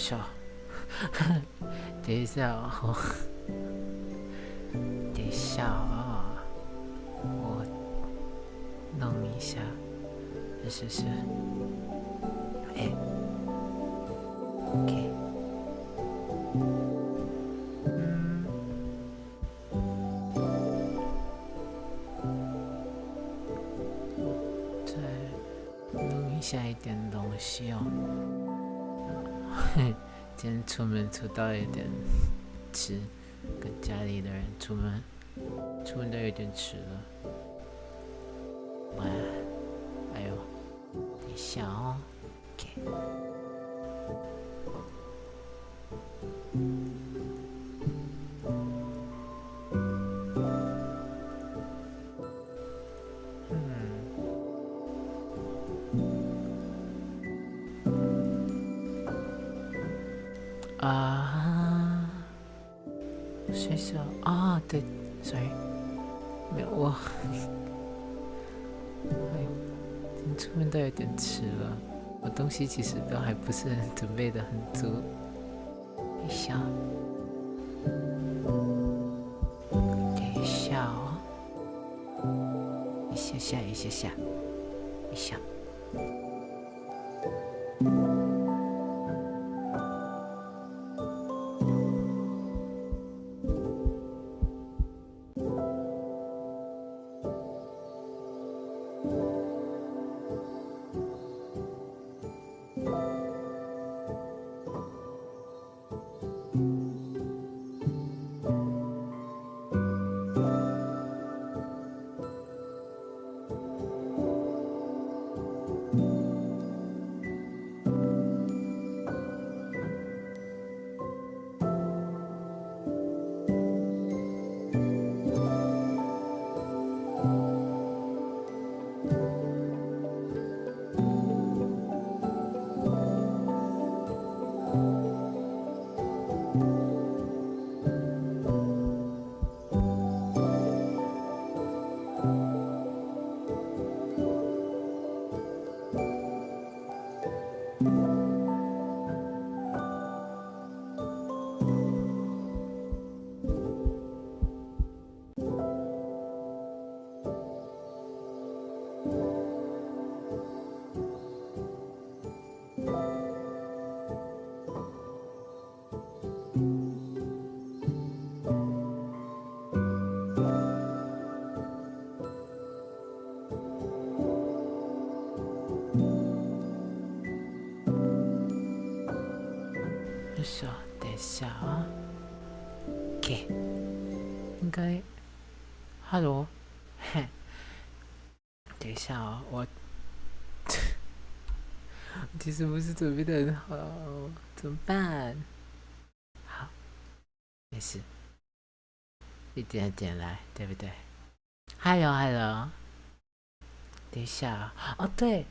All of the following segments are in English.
下，等一下哦，等一下啊，我弄一下，是，哎 ，OK， 再弄一下一点东西哦。今天出门出到有点迟，跟家里的人出门都有点迟了。哇，哎呦，等一下哦 ，OK。学校啊，对 ，sorry， 没有我，哎呦，今天出门都有点迟了，我东西其实都还不是准备的很足，等一下，哦，一下。等一下啊 ，OK， 应该 ，Hello， 嘿，等一下啊，我其实不是准备的很好，怎么办？好，没事，一点点来，对不对 ？Hello， 等一下啊，哦对，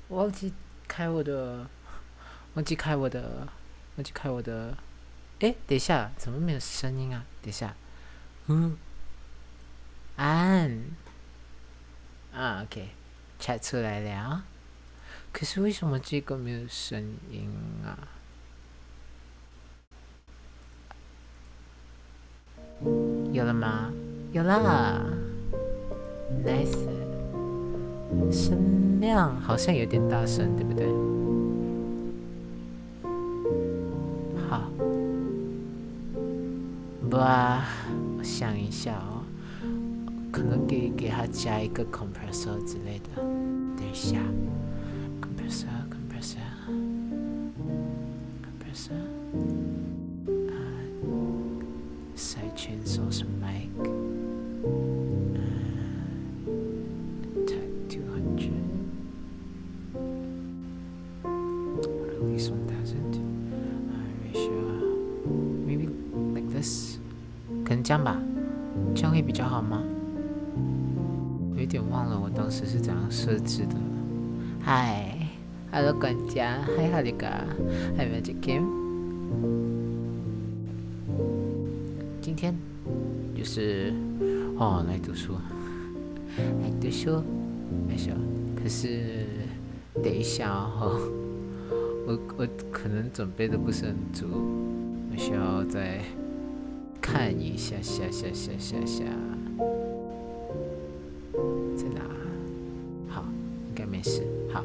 我忘记开我的。哎，等一下，怎么没有声音啊？等一下，OK， chat 出来了。可是为什么这个没有声音啊？有了吗？有啦 ，nice， 声量好像有点大声，对不对？好，哇，我想一下哦，可能给他加一个 compressor 之类的。等一下 ，compressor， side chain source mic，tag 200， release 1000。Maybe like this， 可能这样吧，这样会比较好吗？有点忘了我当时是怎样设置的。嗨 ，Hello 管家，嗨哈利嘎，还有 Magic Game。今天就是来读书，没事。可是等一下我可能准备的不是很足，我需要再看一下。在哪？好，应该没事。好，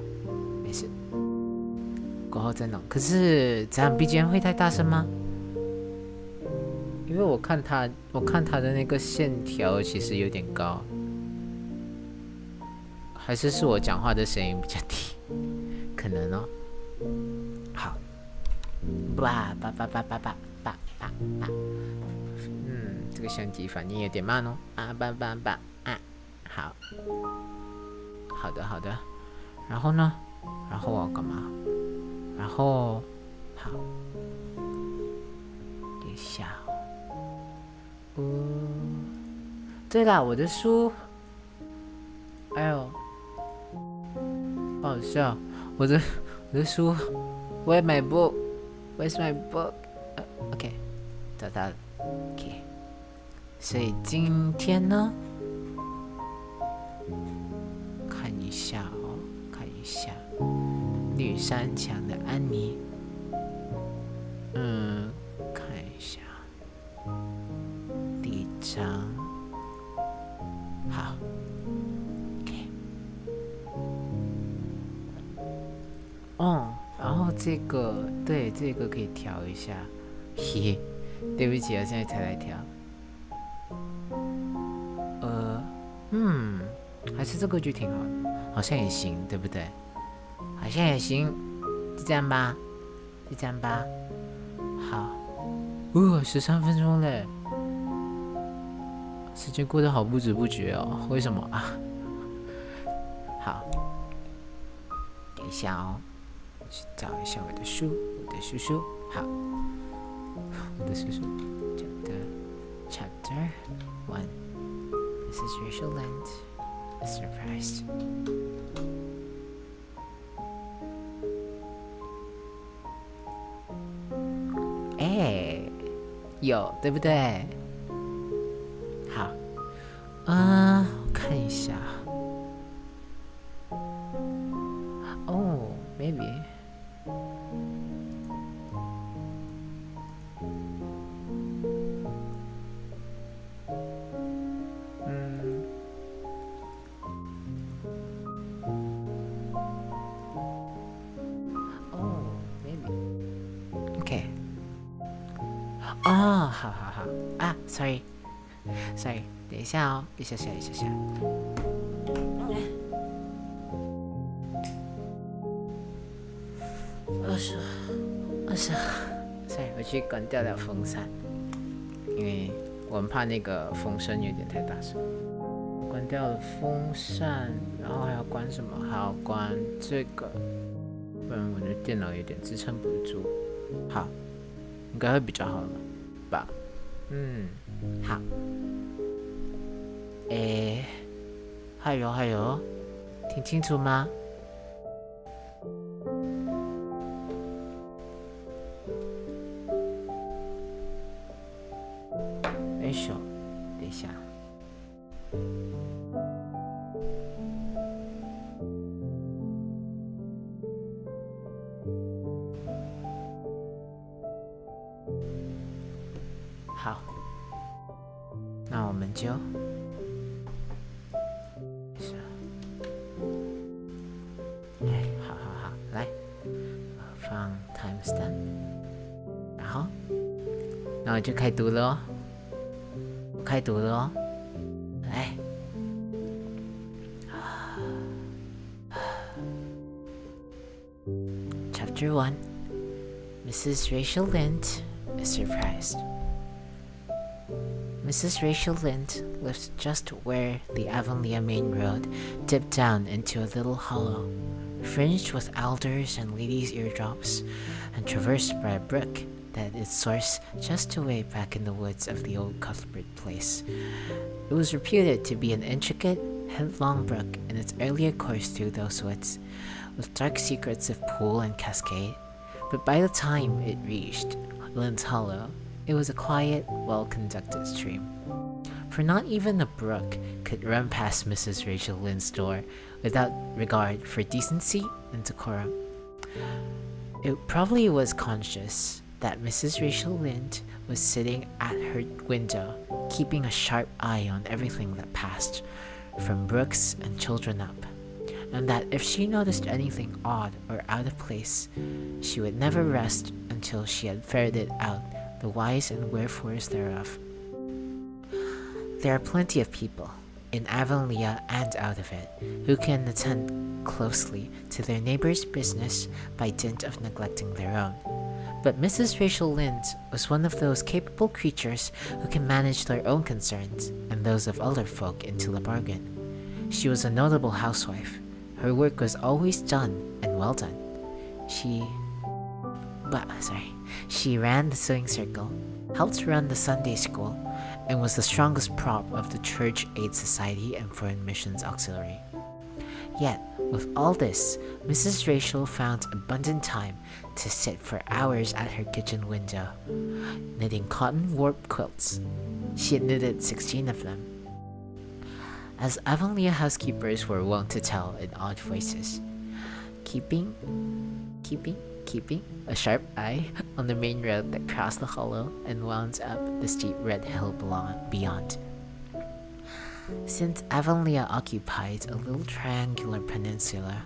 没事。过后再弄。可是这样 BGM 会太大声吗？因为我看它的那个线条其实有点高，还是我讲话的声音比较低，可能哦。好，这个相机反应有点慢哦。好的。然后呢？然后我要干嘛？然后好，等一下对啦，我的书，哎呦，好笑，我的书 ，Where's my book? Where's my book? OK， 找到了。OK， 所以今天呢，看一下绿山墙的安妮，看一下第一章，好 ，OK， 然后这个可以调一下，嘿，对不起，我现在才来调，还是这个就挺好的，好像也行，对不对？好像也行，就这样吧。好，13分钟嘞，时间过得好不知不觉哦。为什么啊？好，等一下哦，我去找一下我的书。好，我的书Chapter 1 Mrs. Rachel Lynde is surprised.有，对不对？好，我看一下。maybe。好啊 ，sorry， 等一下哦，一下。sorry， 我去关掉了风扇，因为我很怕那个风声有点太大声。关掉了风扇，然后还要关什么？还要关这个，不然我的电脑有点支撑不住。好，应该会比较好了吧？好。还有，听清楚吗？等一下。好，那我们就好，来放 timestamp， 然后，那我就开读了哦。来。Chapter 1 Mrs. Rachel Lynde is surprised. Mrs. Rachel Lynde lived just where the Avonlea main road dipped down into a little hollow, fringed with alders and ladies' eardrops, and traversed by a brook that had its source just away back in the woods of the old Cuthbert place. It was reputed to be an intricate, headlong brook in its earlier course through those woods, with dark secrets of pool and cascade, but by the time it reached Lynn's Hollow, it was a quiet, well-conducted stream. For not even a brook could run past Mrs. Rachel Lynde's door without regard for decency and decorum. It probably was conscious that Mrs. Rachel Lynde was sitting at her window, keeping a sharp eye on everything that passed, from Brooks and children up, and that if she noticed anything odd or out of place, she would never rest until she had ferreted out the whys and wherefores thereof. There are plenty of people, in Avonlea and out of it, who can attend closely to their neighbor's business by dint of neglecting their own. But Mrs. Rachel Lynde was one of those capable creatures who can manage their own concerns and those of other folk into the bargain. She was a notable housewife. Her work was always done and well done. She ran the sewing circle, helped run the Sunday school, and was the strongest prop of the Church Aid Society and Foreign Missions Auxiliary. Yet, with all this, Mrs. Rachel found abundant time to sit for hours at her kitchen window, knitting cotton warp quilts. She had knitted 16 of them. As Avonlea housekeepers were wont to tell in odd voices, keeping a sharp eye on the main road that crossed the hollow and wound up the steep red hill beyond. Since Avonlea occupied a little triangular peninsula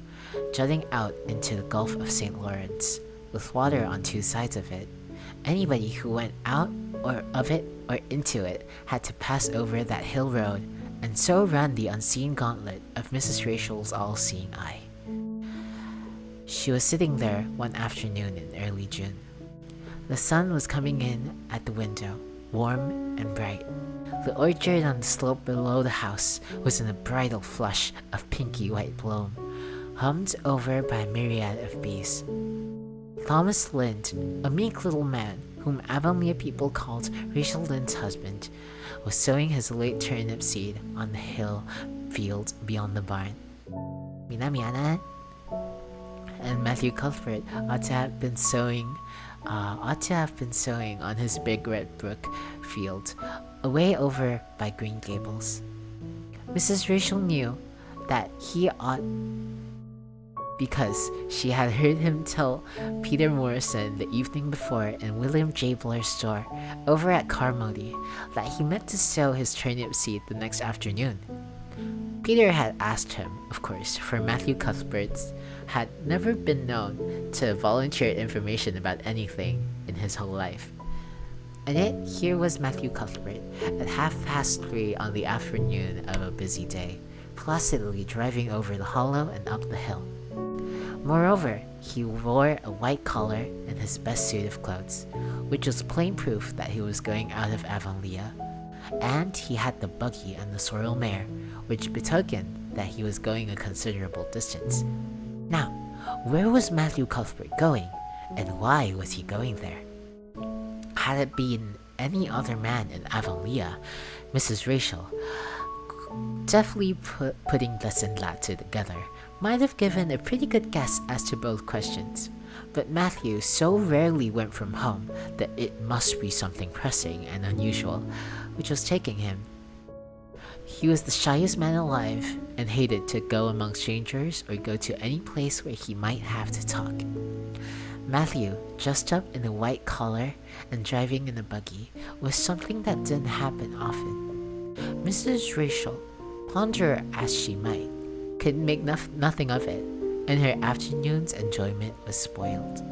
jutting out into the Gulf of St. Lawrence, with water on two sides of it, anybody who went out or of it or into it had to pass over that hill road and so run the unseen gauntlet of Mrs. Rachel's all-seeing eye. She was sitting there one afternoon in early June. The sun was coming in at the window, warm and bright. The orchard on the slope below the house was in a bridal flush of pinky white bloom, hummed over by a myriad of bees. Thomas Lynde, a meek little man whom Avonlea people called Rachel Lynde's husband, was sowing his late turnip seed on the hill field beyond the barn. Minamianan. And Matthew Cuthbert ought to have been sowing on his big red brook field, away over by Green Gables. Mrs. Rachel knew that he ought because she had heard him tell Peter Morrison the evening before in William J. Blair's store over at Carmody that he meant to sow his turnip seed the next afternoon. Peter had asked him, of course, for Matthew Cuthbert's had never been known to volunteer information about anything in his whole life. And yet, here was Matthew Cuthbert at 3:30 on the afternoon of a busy day, placidly driving over the hollow and up the hill. Moreover, he wore a white collar and his best suit of clothes, which was plain proof that he was going out of Avonlea, and he had the buggy and the sorrel mare, which betokened that he was going a considerable distance. Now, where was Matthew Cuthbert going, and why was he going there? Had it been any other man in Avonlea, Mrs. Rachel, deftly putting this and that together, might have given a pretty good guess as to both questions. But Matthew so rarely went from home that it must be something pressing and unusual which was taking him. He was the shyest man alive and hated to go among strangers or go to any place where he might have to talk. Matthew, dressed up in a white collar and driving in a buggy, was something that didn't happen often. Mrs. Rachel, ponder as she might, could make nothing of it, and her afternoon's enjoyment was spoiled.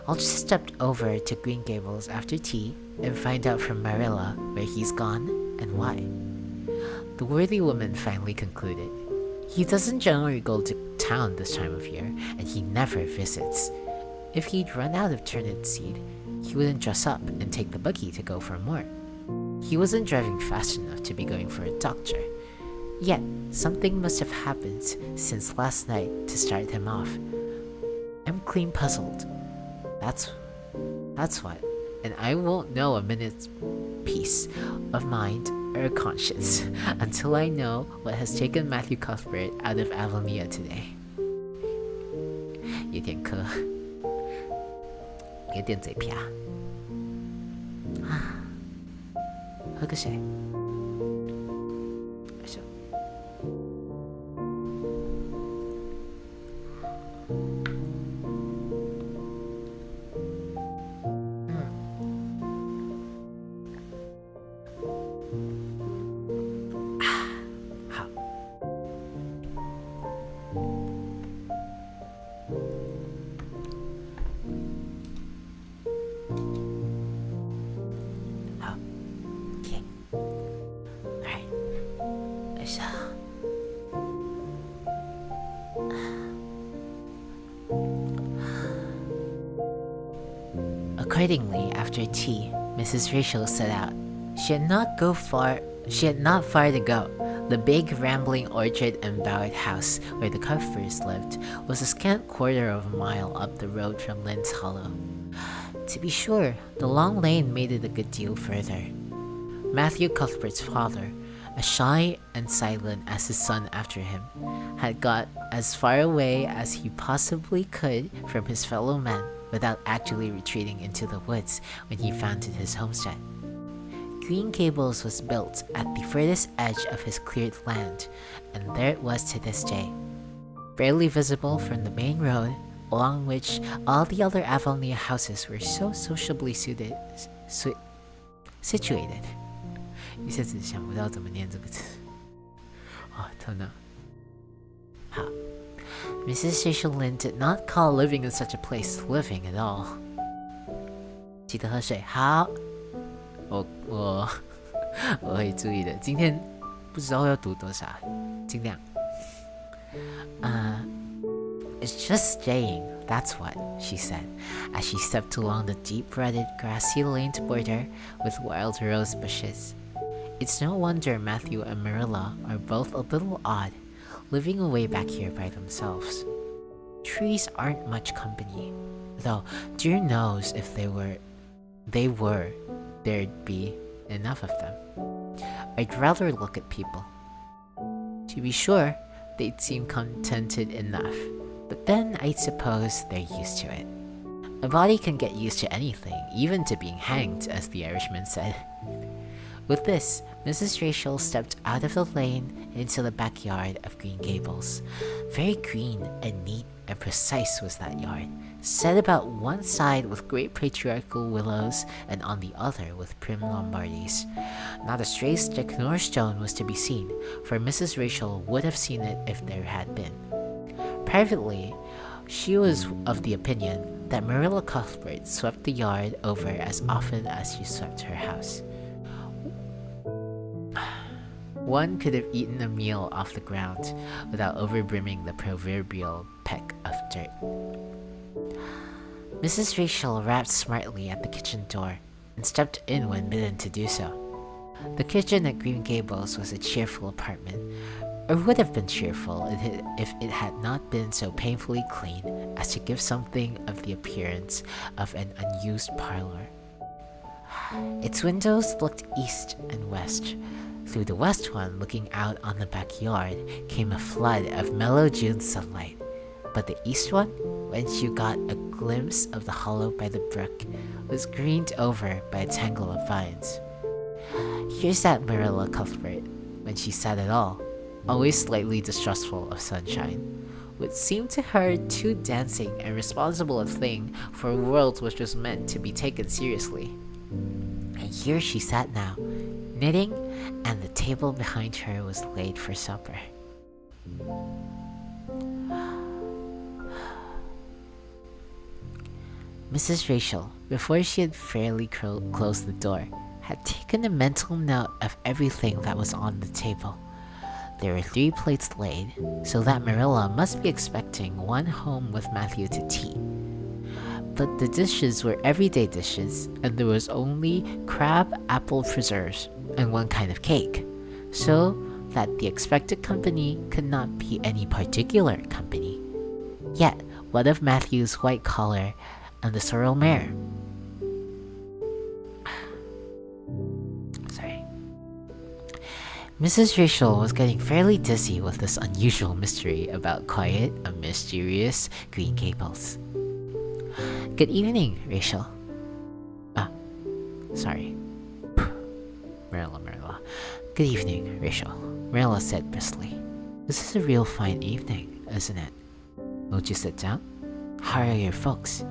I'll just step over to Green Gables after tea and find out from Marilla where he's gone and why. The worthy woman finally concluded. He doesn't generally go to town this time of year, and he never visits. If he'd run out of turnip seed, he wouldn't dress up and take the buggy to go for more. He wasn't driving fast enough to be going for a doctor. Yet, something must have happened since last night to start him off. I'm clean puzzled. That's what, and I won't know a minute's peace of mind or conscience until I know what has taken Matthew Cuthbert out of Avonlea today. 有点渴，有点嘴瓢啊，喝个水。Accordingly, after tea, Mrs. Rachel set out. She had not far to go. The big, rambling orchard embowered house where the Cuthberts lived was a scant quarter of a mile up the road from Lynde's Hollow. To be sure, the long lane made it a good deal further. Matthew Cuthbert's father, as shy and silent as his son after him, had got as far away as he possibly could from his fellow men without actually retreating into the woods when he founded his homestead. Green Gables was built at the furthest edge of his cleared land, and there it was to this day, barely visible from the main road, along which all the other Avonlea houses were so sociably situated. 一下子想不到怎么念这个词。头脑。好 ，Mrs. Rachel Lynde did not call living in such a place living at all. 记得喝水。好，我会注意的。今天不知道要读多少，尽量。It's just staying, that's what, she said, as she stepped along the deep-rutted, grassy-laned border with wild rose bushes. It's no wonder Matthew and Marilla are both a little odd, living away back here by themselves. Trees aren't much company, though dear knows if they were, there'd be enough of them. I'd rather look at people. To be sure, they'd seem contented enough, but then I suppose they're used to it. A body can get used to anything, even to being hanged, as the Irishman said. With this, Mrs. Rachel stepped out of the lane into the backyard of Green Gables. Very green and neat and precise was that yard, set about one side with great patriarchal willows and on the other with prim Lombardies. Not a stray stick nor stone was to be seen, for Mrs. Rachel would have seen it if there had been. Privately, she was of the opinion that Marilla Cuthbert swept the yard over as often as she swept her house. One could have eaten a meal off the ground without overbrimming the proverbial peck of dirt. Mrs. Rachel rapped smartly at the kitchen door and stepped in when bidden to do so. The kitchen at Green Gables was a cheerful apartment, or would have been cheerful if it had not been so painfully clean as to give something of the appearance of an unused parlor. Its windows looked east and west. Through the west one, looking out on the backyard, came a flood of mellow June sunlight, but the east one, whence you got a glimpse of the hollow by the brook, was greened over by a tangle of vines. Here sat Marilla Cuthbert, when she sat at all, always slightly distrustful of sunshine, what seemed to her too dancing and responsible a thing for a world which was meant to be taken seriously. And here she sat now, knitting, and the table behind her was laid for supper. Mrs. Rachel, before she had fairly closed the door, had taken a mental note of everything that was on the table. There were 3 plates laid, so that Marilla must be expecting one home with Matthew to tea. But the dishes were everyday dishes, and there was only crab apple preserves and one kind of cake, so that the expected company could not be any particular company. Yet, what of Matthew's white collar and the sorrel mare? Mrs. Rachel was getting fairly dizzy with this unusual mystery about quiet and mysterious Green Gables. Good evening, Rachel. Sorry. Marilla. Good evening, Rachel. Marilla said briskly. This is a real fine evening, isn't it? Won't you sit down? How are your folks?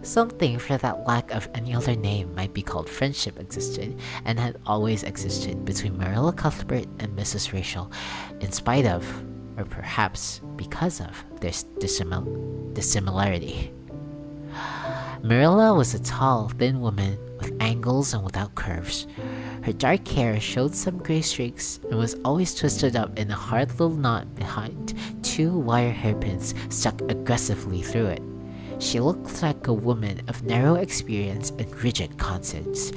Something for that lack of any other name might be called friendship existed, and had always existed between Marilla Cuthbert and Mrs. Rachel, in spite of, or perhaps because of, their dissimilarity. Marilla was a tall, thin woman with angles and without curves. Her dark hair showed some gray streaks and was always twisted up in a hard little knot behind 2 wire hairpins stuck aggressively through it. She looked like a woman of narrow experience and rigid conscience,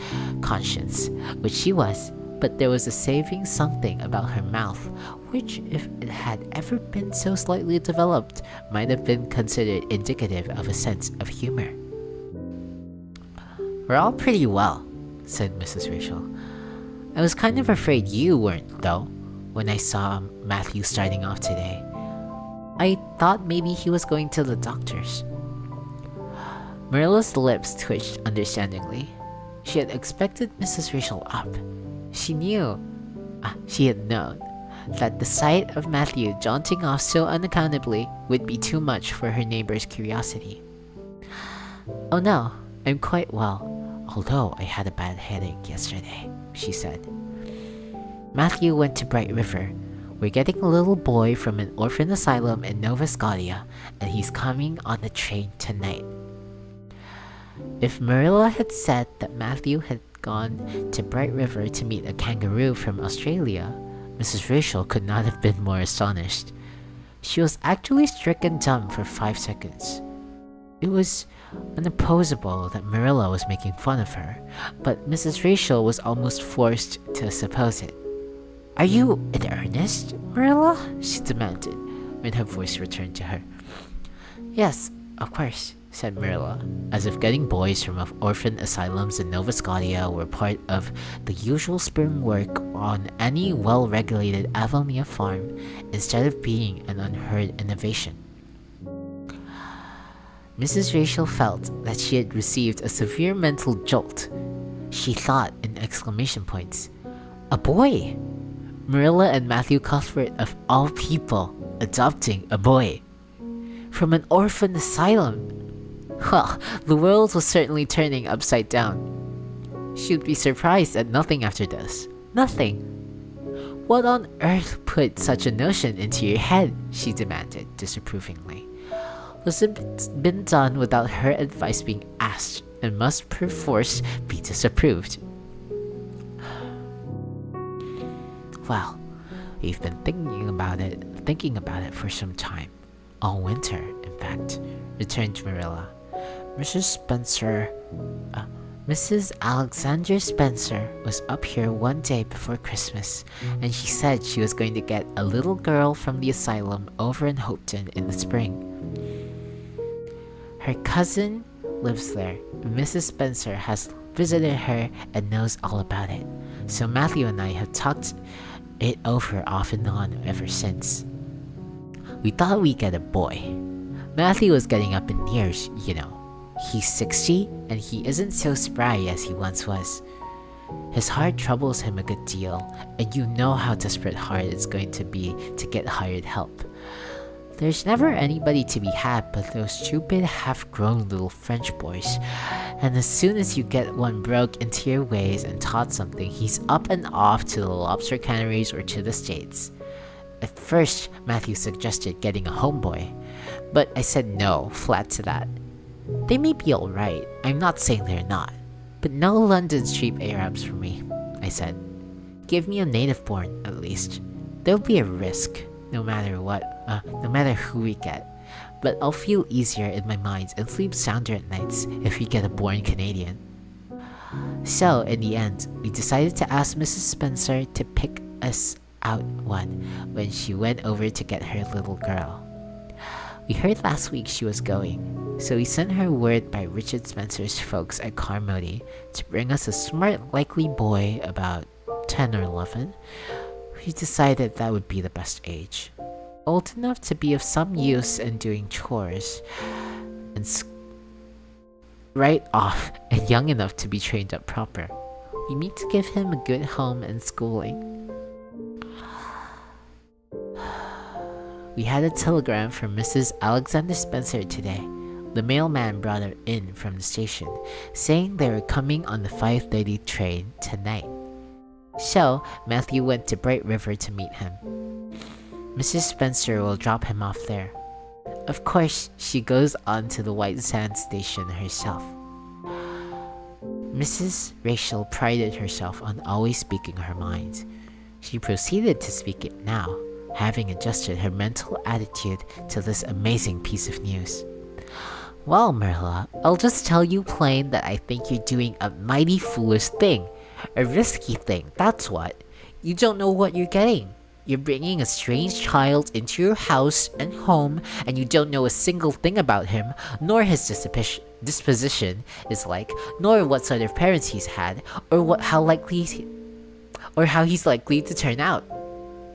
which she was, but there was a saving something about her mouth, which, if it had ever been so slightly developed, might have been considered indicative of a sense of humor. "We're all pretty well," said Mrs. Rachel. "I was kind of afraid you weren't, though, when I saw Matthew starting off today. I thought maybe he was going to the doctor's." Marilla's lips twitched understandingly. She had expected Mrs. Rachel up. She had known that the sight of Matthew jaunting off so unaccountably would be too much for her neighbor's curiosity. "Oh no, I'm quite well, although I had a bad headache yesterday," she said. "Matthew went to Bright River. We're getting a little boy from an orphan asylum in Nova Scotia, and he's coming on the train tonight." If Marilla had said that Matthew had gone to Bright River to meet a kangaroo from Australia, Mrs. Rachel could not have been more astonished. She was actually stricken dumb for 5 seconds. It was unopposable that Marilla was making fun of her, but Mrs. Rachel was almost forced to suppose it. "Are you in earnest, Marilla?" she demanded, when her voice returned to her. "Yes, of course," said Marilla, as if getting boys from orphan asylums in Nova Scotia were part of the usual spring work on any well-regulated Avonia farm, instead of being an unheard innovation. Mrs. Rachel felt that she had received a severe mental jolt. She thought in exclamation points. A boy! Marilla and Matthew Cuthbert, of all people, adopting a boy. From an orphan asylum. Well, the world was certainly turning upside down. She'd be surprised at nothing after this. Nothing. "What on earth put such a notion into your head?" she demanded disapprovingly. "Was it been done without her advice being asked, and must perforce be disapproved?" "Well, we've been thinking about it for some time. All winter, in fact," returned Marilla. Mrs. Alexander Spencer was up here one day before Christmas, and she said she was going to get a little girl from the asylum over in Hopeton in the spring. Her cousin lives there. Mrs. Spencer has visited her and knows all about it, so Matthew and I have talked it over off and on ever since. We thought we'd get a boy. Matthew was getting up in years, you know. He's 60, and he isn't so spry as he once was. His heart troubles him a good deal, and you know how desperate hard it's going to be to get hired help. There's never anybody to be had but those stupid half-grown little French boys, and as soon as you get one broke into your ways and taught something, he's up and off to the lobster canneries or to the States. At first, Matthew suggested getting a homeboy, but I said no, flat to that. They may be alright, I'm not saying they're not, but no London street Arabs for me, I said. Give me a native born, at least. There'll be a risk, no matter who we get, but I'll feel easier in my mind and sleep sounder at nights if we get a born Canadian. So, in the end, we decided to ask Mrs. Spencer to pick us out one when she went over to get her little girl. We heard last week she was going, so we sent her word by Richard Spencer's folks at Carmody to bring us a smart, likely boy about 10 or 11. We decided that would be the best age. Old enough to be of some use in doing chores, and right off, and young enough to be trained up proper. We mean to give him a good home and schooling. We had a telegram from Mrs. Alexander Spencer today. The mailman brought her in from the station, saying they were coming on the 5:30 train tonight. So, Matthew went to Bright River to meet him. Mrs. Spencer will drop him off there. Of course, she goes on to the White Sands station herself. Mrs. Rachel prided herself on always speaking her mind. She proceeded to speak it now, having adjusted her mental attitude to this amazing piece of news. Well, Marilla, I'll just tell you plain that I think you're doing a mighty foolish thing. A risky thing, that's what. You don't know what you're getting. You're bringing a strange child into your house and home, and you don't know a single thing about him, nor his disposition is like, nor what sort of parents he's had, or how he's likely to turn out.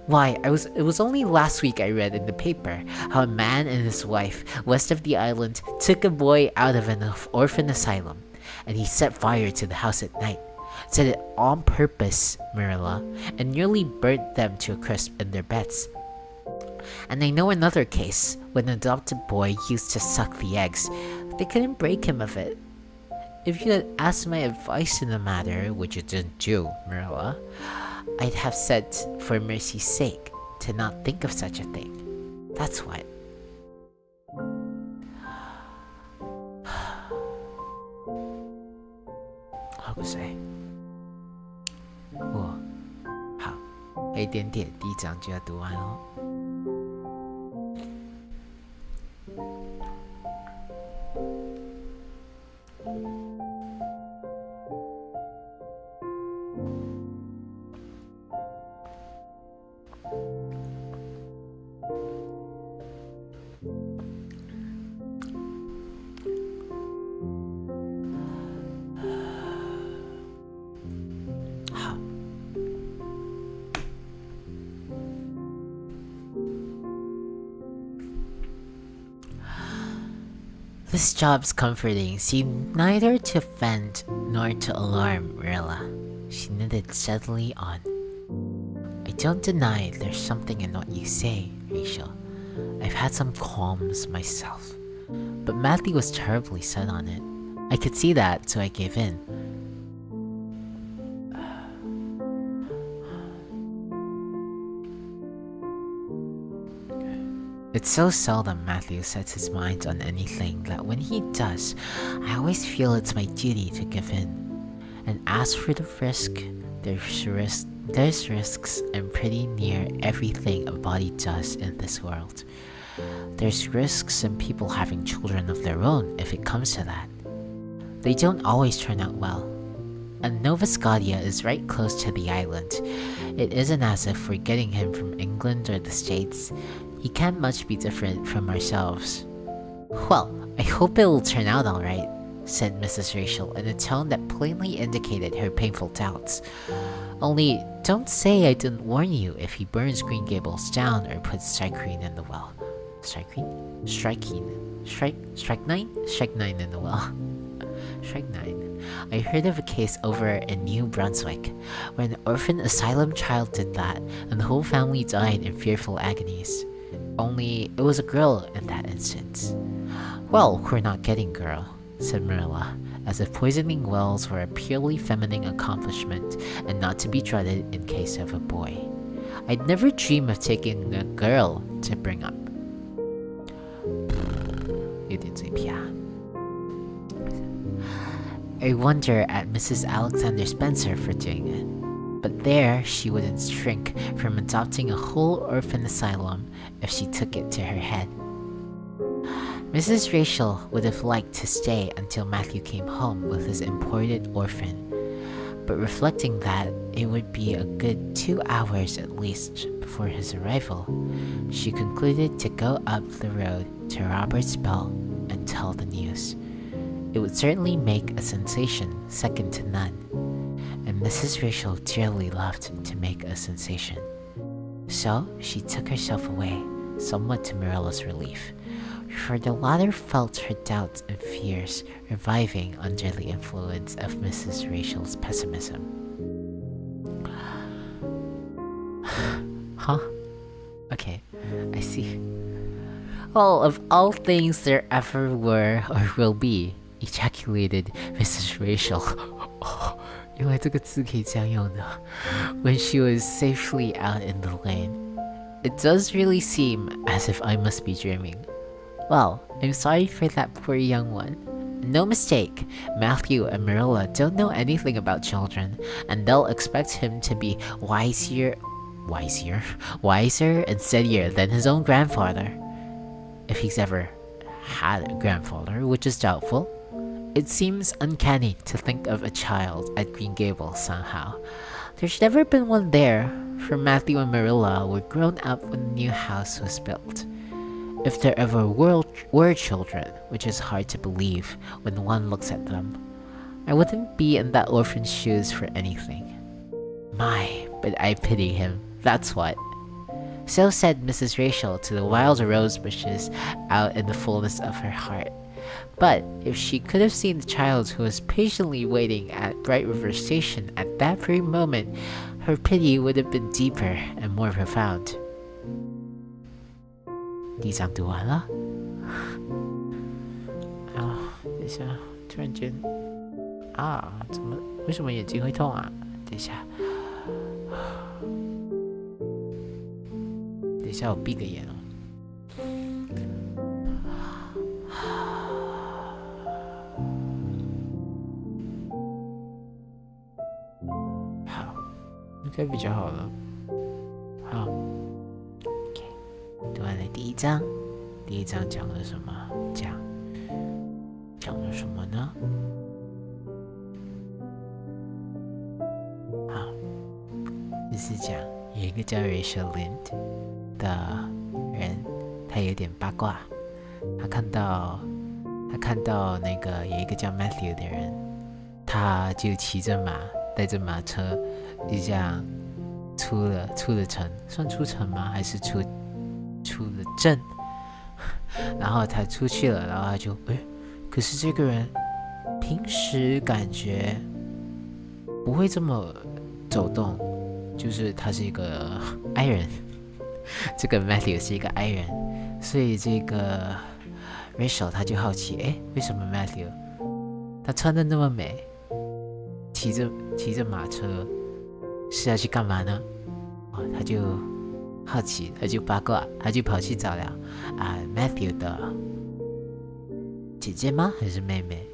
Why, it was only last week I read in the paper how a man and his wife west of the island took a boy out of an orphan asylum, and he set fire to the house at night. Said it on purpose, Marilla, and nearly burnt them to a crisp in their beds. And I know another case when an adopted boy used to suck the eggs. They couldn't break him of it. If you had asked my advice in the matter, which you didn't do, Marilla, I'd have said, for mercy's sake, to not think of such a thing. That's what. How to say? 好，一点点，第一章就要读完哦。This job's comforting seemed neither to offend nor to alarm Marilla. She knitted steadily on. I don't deny there's something in what you say, Rachel. I've had some qualms myself. But Matthew was terribly set on it. I could see that, so I gave in. It's so seldom Matthew sets his mind on anything that when he does, I always feel it's my duty to give in. And as for the risk, there's risks in pretty near everything a body does in this world. There's risks in people having children of their own if it comes to that. They don't always turn out well. And Nova Scotia is right close to the island. It isn't as if we're getting him from England or the States. He can't much be different from ourselves. Well, I hope it will turn out all right, said Mrs. Rachel in a tone that plainly indicated her painful doubts. Only, don't say I didn't warn you if he burns Green Gables down or puts strychnine in the well. Strychnine? Strychnine in the well. Strychnine. I heard of a case over in New Brunswick, where an orphan asylum child did that, and the whole family died in fearful agonies. Only, it was a girl in that instance. Well, we're not getting girl, said Marilla, as if poisoning wells were a purely feminine accomplishment and not to be dreaded in case of a boy. I'd never dream of taking a girl to bring up. 有点嘴皮啊。I wonder at Mrs. Alexander Spencer for doing it. But there, she wouldn't shrink from adopting a whole orphan asylum if she took it to her head. Mrs. Rachel would have liked to stay until Matthew came home with his imported orphan, but reflecting that it would be a good 2 hours at least before his arrival, she concluded to go up the road to Robert's Bell and tell the news. It would certainly make a sensation second to none, and Mrs. Rachel dearly loved to make a sensation. So she took herself away, somewhat to Marilla's relief, for the latter felt her doubts and fears reviving under the influence of Mrs. Rachel's pessimism. Huh? Okay, I see. Well, of all things there ever were or will be, ejaculated Mrs. Rachel. 原来这个字可以这样用的。When she was safely out in the lane. It does really seem as if I must be dreaming. Well, I'm sorry for that poor young one. No mistake, Matthew and Marilla don't know anything about children, and they'll expect him to be wiser and steadier than his own grandfather. If he's ever had a grandfather, which is doubtful. It seems uncanny to think of a child at Green Gables somehow. There's never been one there, for Matthew and Marilla were grown up when the new house was built. If there ever were children, which is hard to believe when one looks at them, I wouldn't be in that orphan's shoes for anything. My, but I pity him, that's what. So said Mrs. Rachel to the wild rose bushes out in the fullness of her heart. But if she could have seen the child who was patiently waiting at Bright River Station at that very moment, her pity would have been deeper and more profound. 第一章读完了。等一下，突然间，为什么眼睛会痛啊？等一下，我闭个眼哦。好，应该比较好了。好 ，OK， 读完了第一章。第一章讲了什么？讲了什么呢？好，就是讲有一个叫 Rachel Lynde 的人，他有点八卦，他看到那个有一个叫 Matthew 的人，他就骑着马，带着马车，就这样出了城，算出城吗？还是出了镇？然后他出去了，然后他就可是这个人平时感觉不会这么走动，就是他是一个 I 人。这个 Matthew 是一个 I 人，所以这个 Rachel 他就好奇，为什么 Matthew 他穿的那么美，骑着马车是要去干嘛呢？他就好奇，他就八卦，他就跑去找了Matthew 的姐姐吗？还是妹妹？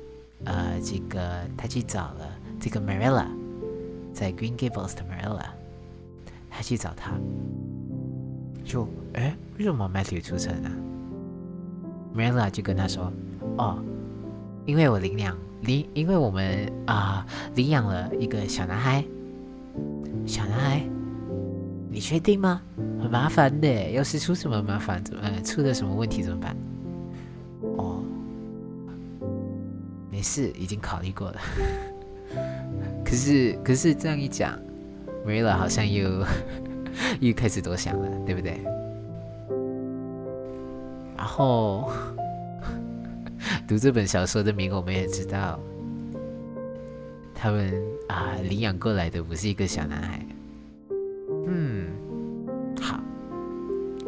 这个他去找了这个 Marilla， 在 Green Gables 的 Marilla， 他去找他。就为什么 Matthew 出城啊？ Marilla 就跟他说，因为我因为我们领养了一个小男孩。小男孩，你确定吗？很麻烦的，要是出什么麻烦，出了什么问题怎么办？没事，已经考虑过了。可是这样一讲 ，Marilla 好像又开始多想了，对不对？然后读这本小说的名，我们也知道，他们领养过来的不是一个小男孩。好，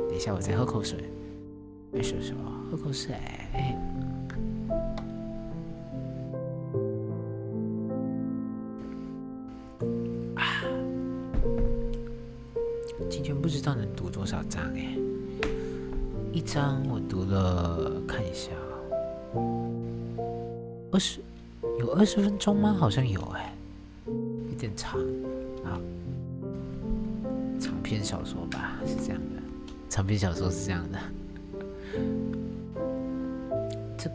等一下我再喝口水。喝口水。今天不知道能读多少章一章我读了，看一下有20分钟吗？好像有有点长。好，长篇小说吧，是这样的。长篇小说是这样的。这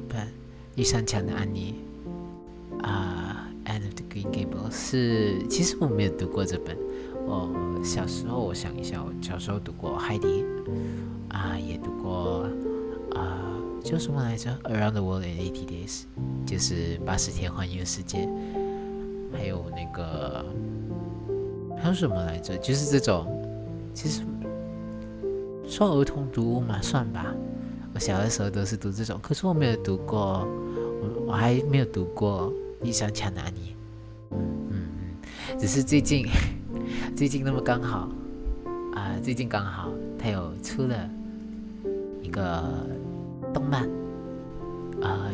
本绿山墙的安妮Anne of the Green Gables 其实我没有读过这本。小时候我想一下，我小时候读过海迪也读过叫什么来着 Around the World in 80 Days， 就是80天环游世界。还有那个还有什么来着，就是这种，其实算儿童读物嘛，算吧。我小的时候都是读这种，可是我没有读过，我还没有读过绿山墙的安妮。只是最近那么刚好最近刚好他有出了一个动漫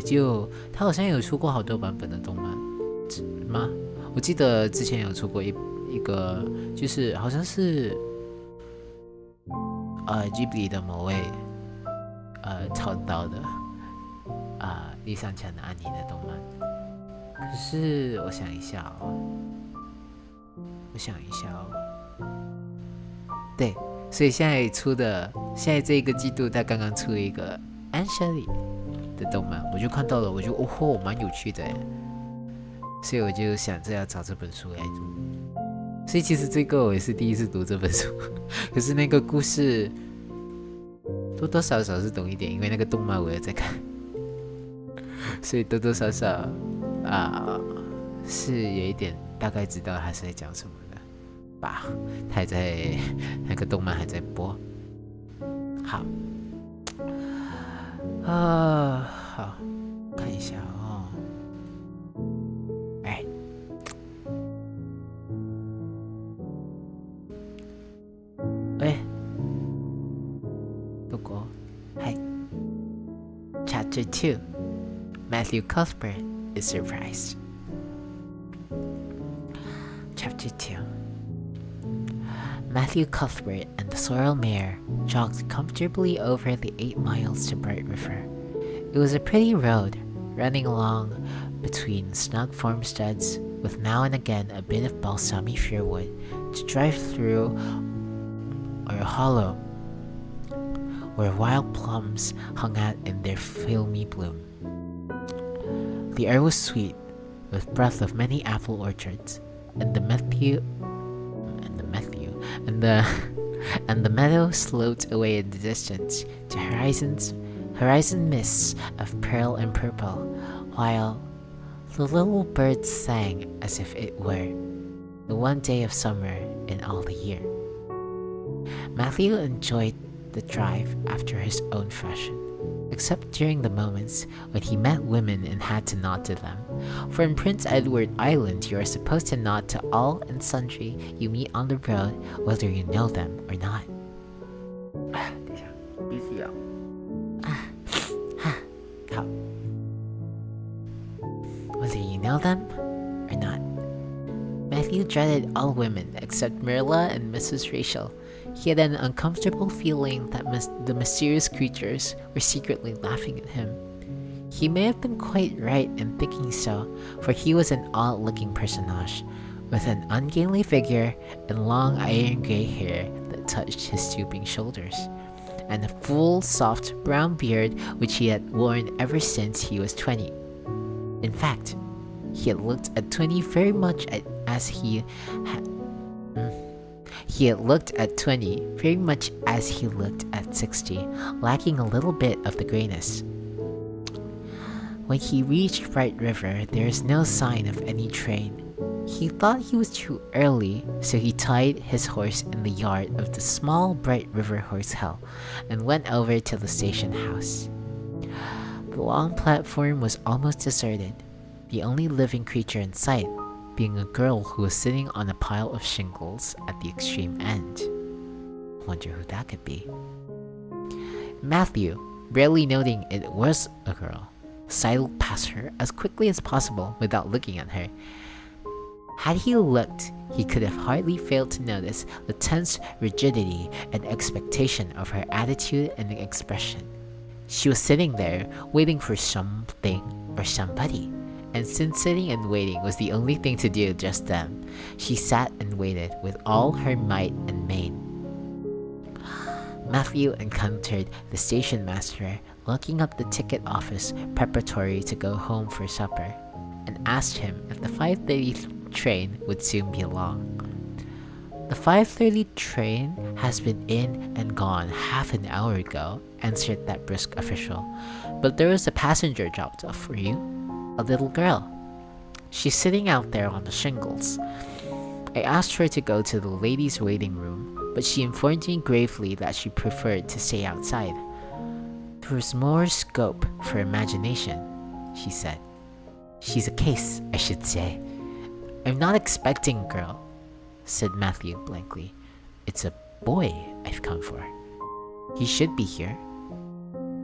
就他好像有出过好多版本的动漫吗？我记得之前有出过一个，就是好像是Ghibli 的某位操刀的绿山墙的安妮的动漫。可是我想一下对，所以现在这个季度他刚刚出了一个安舍里的动漫，我就看到了，我就蛮有趣的耶，所以我就想着要找这本书来读。所以其实这个我也是第一次读这本书，可是那个故事多多少少是懂一点，因为那个动漫我也在看，所以多多少少是有一点大概知道他是在讲什么的吧。他还在那个动漫还在播。好，好，看一下哦。どこ？はい。Chapter 2. Matthew Cuthbert is surprised. Chapter 2. Matthew Cuthbert and the sorrel mare jogged comfortably over the 8 miles to Bright River. It was a pretty road, running along between snug farmsteads, with now and again a bit of balsamy firwood to drive through, or a hollow where wild plums hung out in their filmy bloom. The air was sweet, with breath of many apple orchards, and the meadow sloped away in the distance to horizon mists of pearl and purple, while the little birds sang as if it were the one day of summer in all the year. Matthew enjoyed the drive after his own fashion, except during the moments when he met women and had to nod to them. For in Prince Edward Island, you are supposed to nod to all and sundry you meet on the road, whether you know them or not. 等一下，鼻子痒。好。Whether you know them or not. Matthew dreaded all women except Marilla and Mrs. Rachel. He had an uncomfortable feeling that the mysterious creatures were secretly laughing at him. He may have been quite right in thinking so, for he was an odd-looking personage, with an ungainly figure and long iron grey hair that touched his stooping shoulders, and a full, soft brown beard which he had worn ever since he was 20. In fact, he had looked at 20 very much as he looked at 60, lacking a little bit of the grayness. When he reached Bright River, there was no sign of any train. He thought he was too early, so he tied his horse in the yard of the small Bright River Hotel and went over to the station house. The long platform was almost deserted, the only living creature in sight being a girl who was sitting on a pile of shingles at the extreme end. Wonder who that could be. Matthew, barely noting it was a girl, sidled past her as quickly as possible without looking at her. Had he looked, he could have hardly failed to notice the tense rigidity and expectation of her attitude and expression. She was sitting there, waiting for something or somebody. And since sitting and waiting was the only thing to do just then, she sat and waited with all her might and main. Matthew encountered the station master locking up the ticket office preparatory to go home for supper, and asked him if the 5:30 train would soon be along. The 5:30 train has been in and gone half an hour ago, answered that brisk official, but there was a passenger dropped off for you. A little girl. She's sitting out there on the shingles. I asked her to go to the ladies' waiting room, but she informed me gravely that she preferred to stay outside. There was more scope for imagination, she said. She's a case, I should say. I'm not expecting a girl, said Matthew blankly. It's a boy I've come for. He should be here.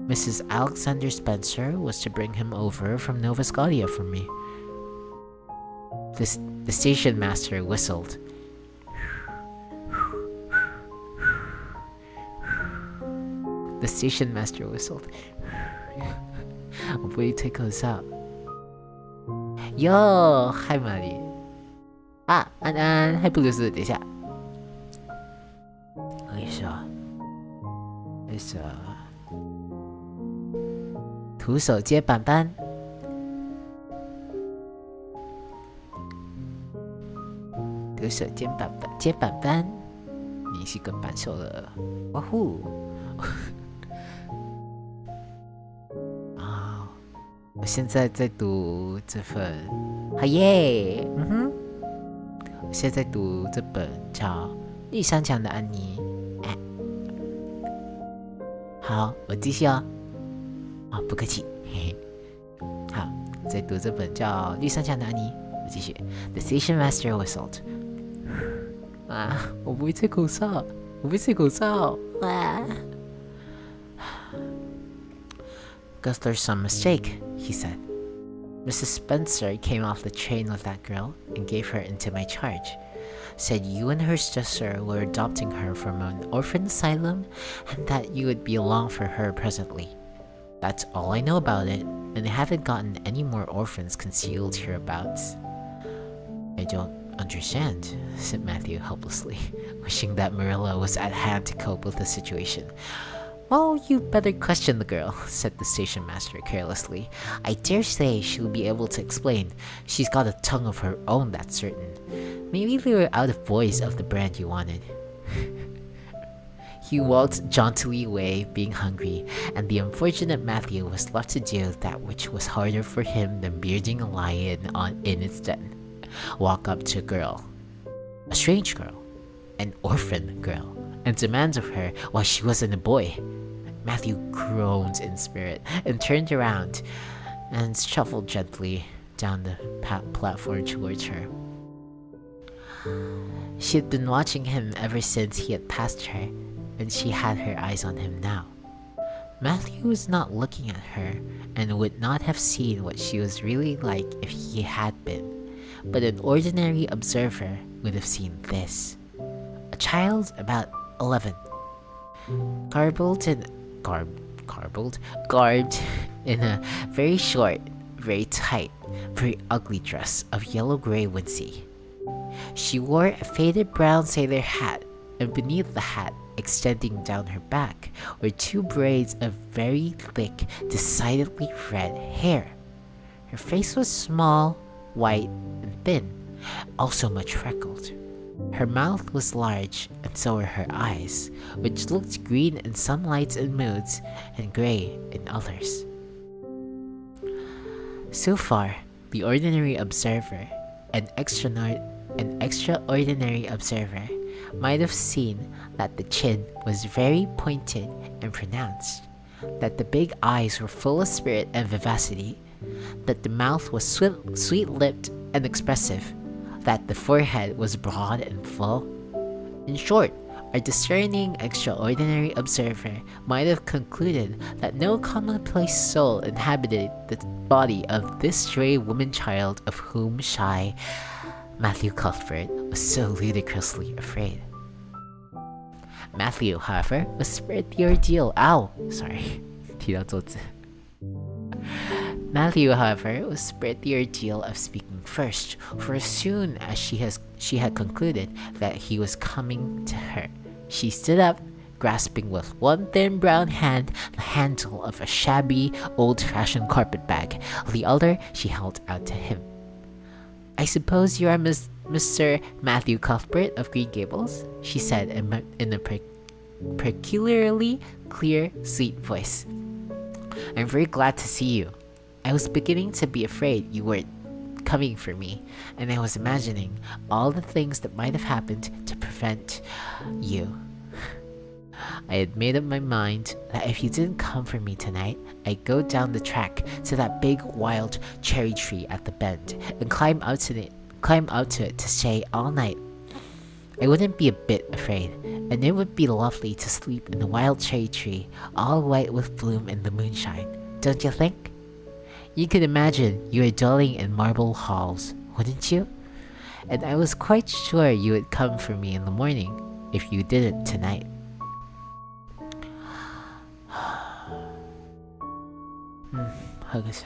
Mrs. Alexander Spencer was to bring him over from Nova Scotia for me. The station master whistled. The station master whistled. 我不会吹口哨。哟，嗨，玛丽。啊，安安，还不如是等一下。我跟你说。为什么？徒手接板板。徒手接板板，你是个扳手了，哇呼！啊，我现在在读这份，好耶，我现在在读这本叫《绿山墙的安妮》。好，我继续哦。不客气，嘿嘿。好，在读这本叫《绿山墙的安妮》，我继续。The station master whistled. 我不会吹口哨，Guess there's some mistake, he said. Mrs. Spencer came off the train with that girl and gave her into my charge. Said you and her sister were adopting her from an orphan asylum and that you would be along for her presently. That's all I know about it, and I haven't gotten any more orphans concealed hereabouts. I don't understand, said Matthew helplessly, wishing that Marilla was at hand to cope with the situation. Well, you'd better question the girl, said the station master carelessly. I dare say she'll be able to explain. She's got a tongue of her own, that's certain. Maybe they were out of boys of the brand you wanted. He walked jauntily away, being hungry, and the unfortunate Matthew was left to do that which was harder for him than bearding a lion in its den. Walk up to a girl, a strange girl, an orphan girl, and demand of her why she wasn't a boy. Matthew groaned in spirit and turned around and shuffled gently down the platform towards her. She had been watching him ever since he had passed her, and she had her eyes on him now. Matthew was not looking at her and would not have seen what she was really like if he had been. But an ordinary observer would have seen this. A child about 11, garbed in a very short, very tight, very ugly dress of yellow-gray wincey. She wore a faded brown sailor hat, and beneath the hat, extending down her back, were 2 braids of very thick, decidedly red hair. Her face was small, white, and thin, also much freckled. Her mouth was large, and so were her eyes, which looked green in some lights and moods, and gray in others. So far, the ordinary observer, an extraordinary observer, might have seen that the chin was very pointed and pronounced, that the big eyes were full of spirit and vivacity, that the mouth was sweet-lipped and expressive, that the forehead was broad and full. In short, a discerning, extraordinary observer might have concluded that no commonplace soul inhabited the body of this stray woman-child of whom shy Matthew Cuthbert was so ludicrously afraid. Matthew, however, was spared the ordeal. Matthew, however, was spared the ordeal of speaking first, for as soon as she had concluded that he was coming to her, she stood up, grasping with one thin brown hand the handle of a shabby, old-fashioned carpet bag. The other she held out to him. I suppose you are Mr. Matthew Cuthbert of Green Gables? She said in a peculiarly clear, sweet voice. I'm very glad to see you. I was beginning to be afraid you weren't coming for me, and I was imagining all the things that might have happened to prevent you. I had made up my mind that if you didn't come for me tonight, I'd go down the track to that big wild cherry tree at the bend and climb up to it to stay all night. I wouldn't be a bit afraid, and it would be lovely to sleep in the wild cherry tree, all white with bloom in the moonshine, don't you think? You could imagine you were dwelling in marble halls, wouldn't you? And I was quite sure you would come for me in the morning, if you didn't tonight. Hug us.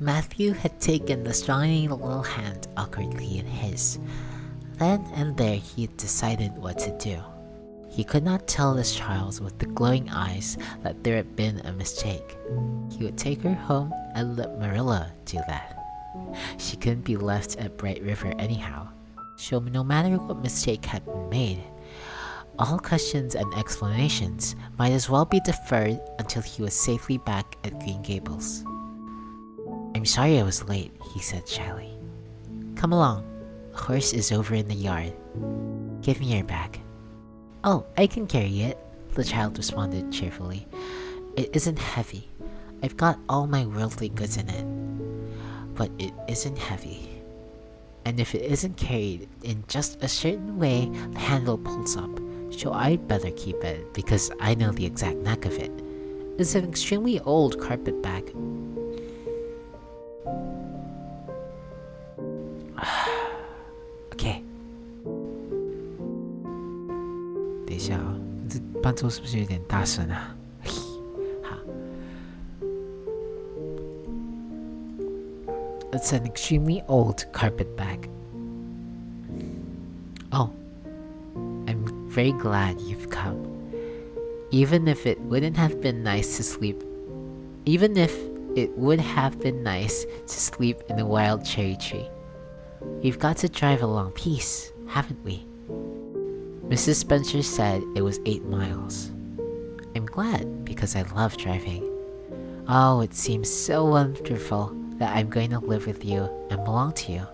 Matthew had taken the scrawny little hand awkwardly in his. Then and there he had decided what to do. He could not tell this child with the glowing eyes that there had been a mistake. He would take her home and let Marilla do that. She couldn't be left at Bright River anyhow, so no matter what mistake had been made, all questions and explanations might as well be deferred until he was safely back at Green Gables. "I'm sorry I was late," he said shyly. "Come along. The horse is over in the yard. Give me your bag." "Oh, I can carry it," the child responded cheerfully. "It isn't heavy. I've got all my worldly goods in it. But it isn't heavy. And if it isn't carried in just a certain way, the handle pulls up, so I'd better keep it because I know the exact knack of it. It's an extremely old carpet bag." Okay. 等一下啊，这伴奏是不是有点大声啊？好。It's an extremely old carpet bag. Oh, I'm very glad you've come. Even if it would have been nice to sleep in a wild cherry tree. We've got to drive a long piece, haven't we? Mrs. Spencer said it was 8 miles. I'm glad because I love driving. Oh, it seems so wonderful that I'm going to live with you and belong to you.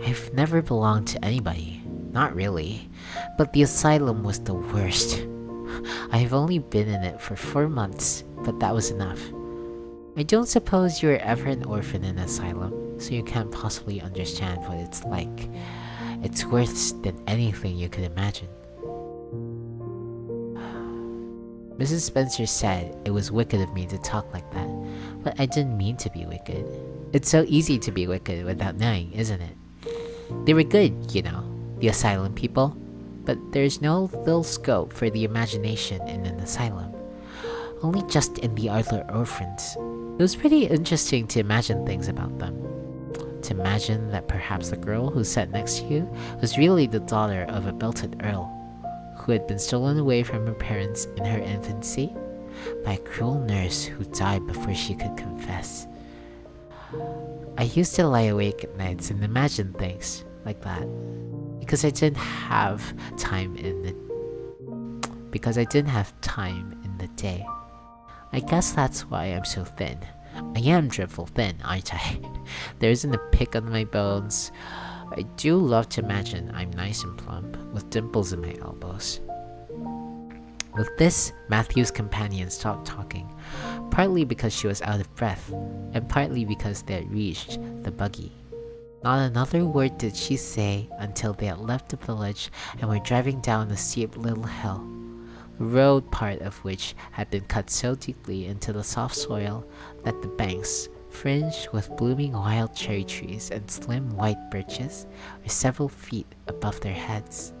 I've never belonged to anybody, not really, but the asylum was the worst. I've only been in it for 4 months, but that was enough. I don't suppose you were ever an orphan in an asylum, so you can't possibly understand what it's like. It's worse than anything you could imagine. Mrs. Spencer said it was wicked of me to talk like that, but I didn't mean to be wicked. It's so easy to be wicked without knowing, isn't it? They were good, you know, the asylum people, but there's no little scope for the imagination in an asylum. Only just in the other orphans. It was pretty interesting to imagine things about them. To imagine that perhaps the girl who sat next to you was really the daughter of a belted earl, who had been stolen away from her parents in her infancy by a cruel nurse who died before she could confess. I used to lie awake at nights and imagine things like that, because I didn't have time in the day. I guess that's why I'm so thin. I am dreadful thin, aren't I? There isn't a pick on my bones. I do love to imagine I'm nice and plump, with dimples in my elbows. With this, Matthew's companion stopped talking, partly because she was out of breath, and partly because they had reached the buggy. Not another word did she say until they had left the village and were driving down a steep little hill, the road part of which had been cut so deeply into the soft soil that the banks, fringed with blooming wild cherry trees and slim white birches, were several feet above their heads.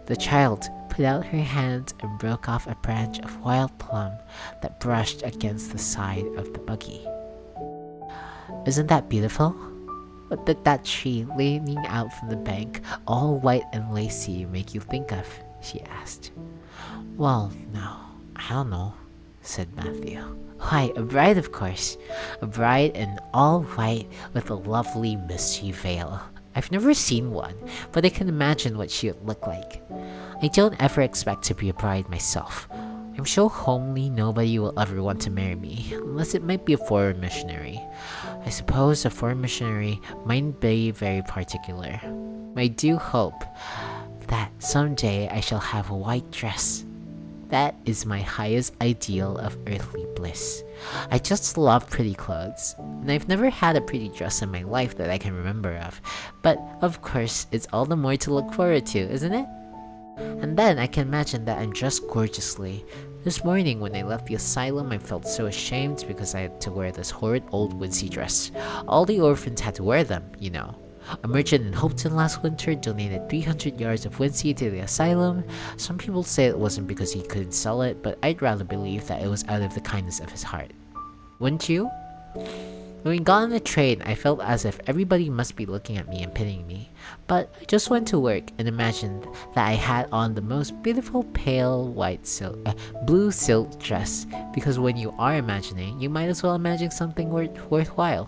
The child put out her hand and broke off a branch of wild plum that brushed against the side of the buggy. "Isn't that beautiful? What did that tree leaning out from the bank, all white and lacy, make you think of?" she asked. "Well, no, I don't know," said Matthew. "Why, a bride, of course. A bride in all white with a lovely misty veil. I've never seen one, but I can imagine what she would look like. I don't ever expect to be a bride myself. I'm so homely nobody will ever want to marry me, unless it might be a foreign missionary. I suppose a foreign missionary might be very particular. I do hope that someday I shall have a white dress. That is my highest ideal of earthly bliss. I just love pretty clothes, and I've never had a pretty dress in my life that I can remember of. But, of course, it's all the more to look forward to, isn't it? And then I can imagine that I'm dressed gorgeously. This morning when I left the asylum, I felt so ashamed because I had to wear this horrid old wincey dress. All the orphans had to wear them, you know. A merchant in Hopeton last winter donated 300 yards of wincey to the asylum. Some people say it wasn't because he couldn't sell it, but I'd rather believe that it was out of the kindness of his heart. Wouldn't you? When we got on the train, I felt as if everybody must be looking at me and pitying me. But I just went to work and imagined that I had on the most beautiful pale blue silk dress, because when you are imagining, you might as well imagine something worthwhile.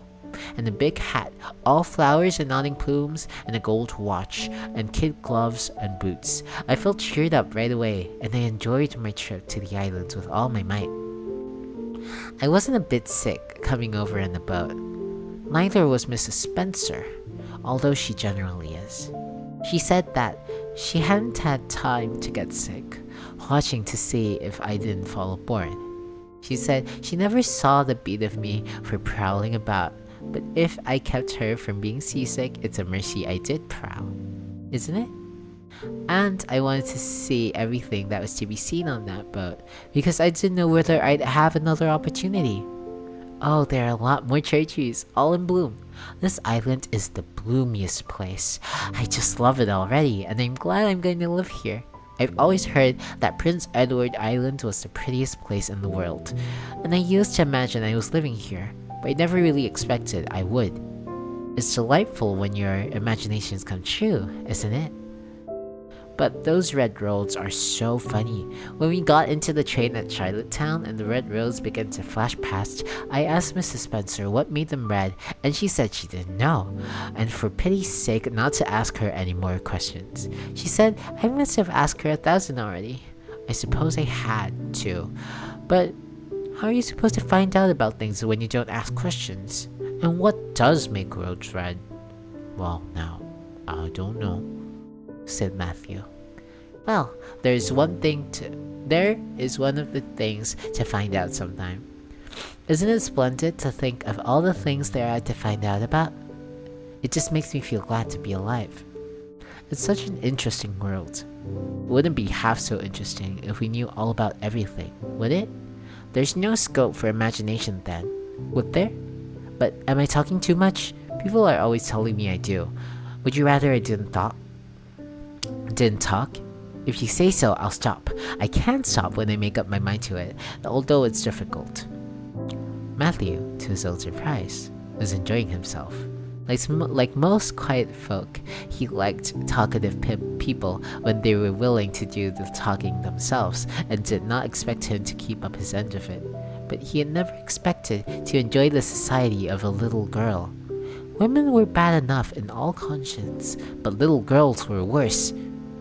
And a big hat, all flowers and nodding plumes, and a gold watch, and kid gloves and boots. I felt cheered up right away, and I enjoyed my trip to the islands with all my might. I wasn't a bit sick coming over in the boat. Neither was Mrs. Spencer, although she generally is. She said that she hadn't had time to get sick, watching to see if I didn't fall aboard. She said she never saw the beat of me for prowling about, but if I kept her from being seasick, it's a mercy I did prowl, isn't it? And I wanted to see everything that was to be seen on that boat, because I didn't know whether I'd have another opportunity. Oh, there are a lot more cherry trees, all in bloom. This island is the bloomiest place. I just love it already, and I'm glad I'm going to live here. I've always heard that Prince Edward Island was the prettiest place in the world, and I used to imagine I was living here, but I never really expected I would. It's delightful when your imaginations come true, isn't it? But those red roads are so funny. When we got into the train at Charlottetown and the red roads began to flash past, I asked Mrs. Spencer what made them red, and she said she didn't know, and for pity's sake not to ask her any more questions. She said I must have asked her 1,000 already. I suppose I had to. But how are you supposed to find out about things when you don't ask questions? And what does make roads red? Well, now, I don't know, said Matthew. Well, there is one of the things to find out sometime. Isn't it splendid to think of all the things there are to find out about? It just makes me feel glad to be alive. It's such an interesting world. It wouldn't be half so interesting if we knew all about everything, would it? There's no scope for imagination then, would there? But am I talking too much? People are always telling me I do. Would you rather I didn't talk? If you say so, I'll stop. I can't stop when I make up my mind to it, although it's difficult. Matthew, to his own surprise, was enjoying himself. Like most quiet folk, he liked talkative people when they were willing to do the talking themselves and did not expect him to keep up his end of it. But he had never expected to enjoy the society of a little girl. Women were bad enough in all conscience, but little girls were worse.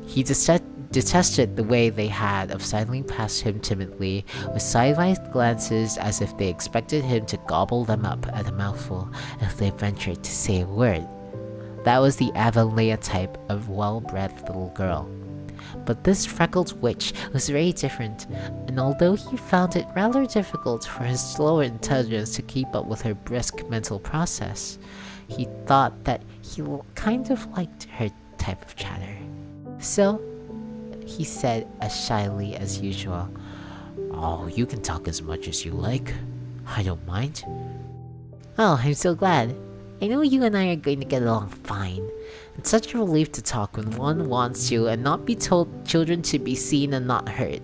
He detested the way they had of sidling past him timidly, with sidewise glances as if they expected him to gobble them up at a mouthful if they ventured to say a word. That was the Avonlea type of well-bred little girl. But this freckled witch was very different, and although he found it rather difficult for his slower intelligence to keep up with her brisk mental process, he thought that he kind of liked her type of chatter. So, he said as shyly as usual, "Oh, you can talk as much as you like. I don't mind." "Oh, I'm so glad. I know you and I are going to get along fine. It's such a relief to talk when one wants to and not be told children to be seen and not heard.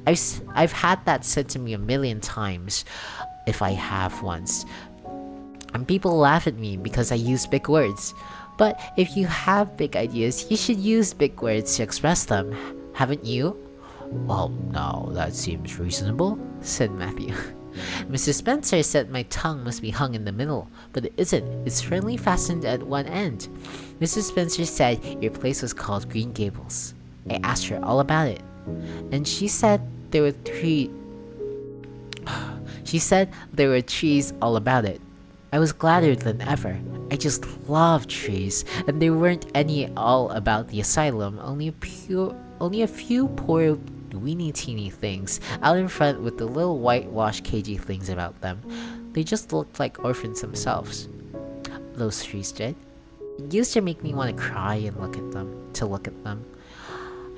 I've had that said to me a million times, if I have once. And people laugh at me because I use big words. But if you have big ideas, you should use big words to express them. Haven't you?" "Well, no, that seems reasonable," said Matthew. Mrs. Spencer said my tongue must be hung in the middle, but it isn't. It's firmly fastened at one end. Mrs. Spencer said your place was called Green Gables. I asked her all about it, and she said there were trees all about it. I was gladder than ever. I just love trees, and there weren't any all about the asylum, only a few poor weeny teeny things out in front with the little whitewashed cagey things about them. They just looked like orphans themselves. Those trees did. It used to make me want to cry and look at them.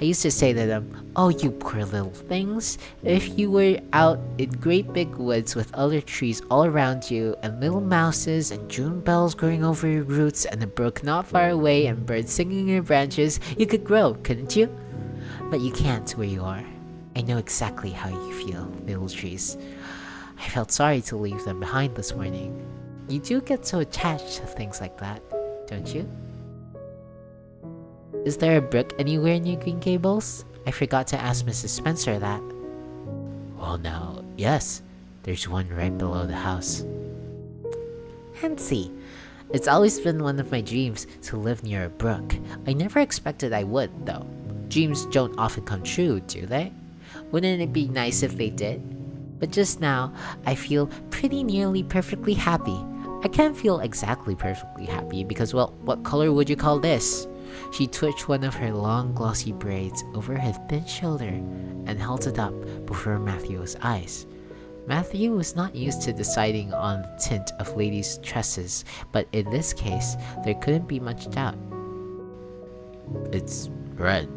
I used to say to them, "Oh, you poor little things. If you were out in great big woods with other trees all around you, and little mouses and June bells growing over your roots, and a brook not far away, and birds singing in your branches, you could grow, couldn't you? But you can't where you are. I know exactly how you feel, little trees. I felt sorry to leave them behind this morning. You do get so attached to things like that, don't you? Is there a brook anywhere near Green Gables? I forgot to ask Mrs. Spencer that. Well now, yes. There's one right below the house. Fancy. It's always been one of my dreams to live near a brook. I never expected I would, though. Dreams don't often come true, do they? Wouldn't it be nice if they did? But just now, I feel pretty nearly perfectly happy. I can't feel exactly perfectly happy because, well, what color would you call this? She twitched one of her long glossy braids over her thin shoulder and held it up before Matthew's eyes. Matthew was not used to deciding on the tint of ladies' tresses, but in this case, there couldn't be much doubt. It's red,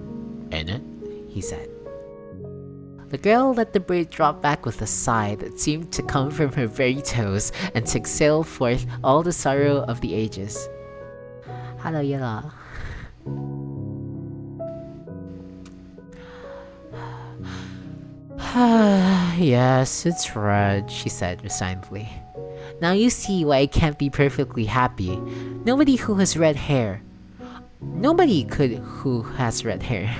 ain't it? He said. The girl let the braid drop back with a sigh that seemed to come from her very toes and to exhale forth all the sorrow of the ages. Hello, Yella. Yes, it's red, she said resignedly. Now you see why I can't be perfectly happy. Nobody who has red hair. Nobody could who has red hair.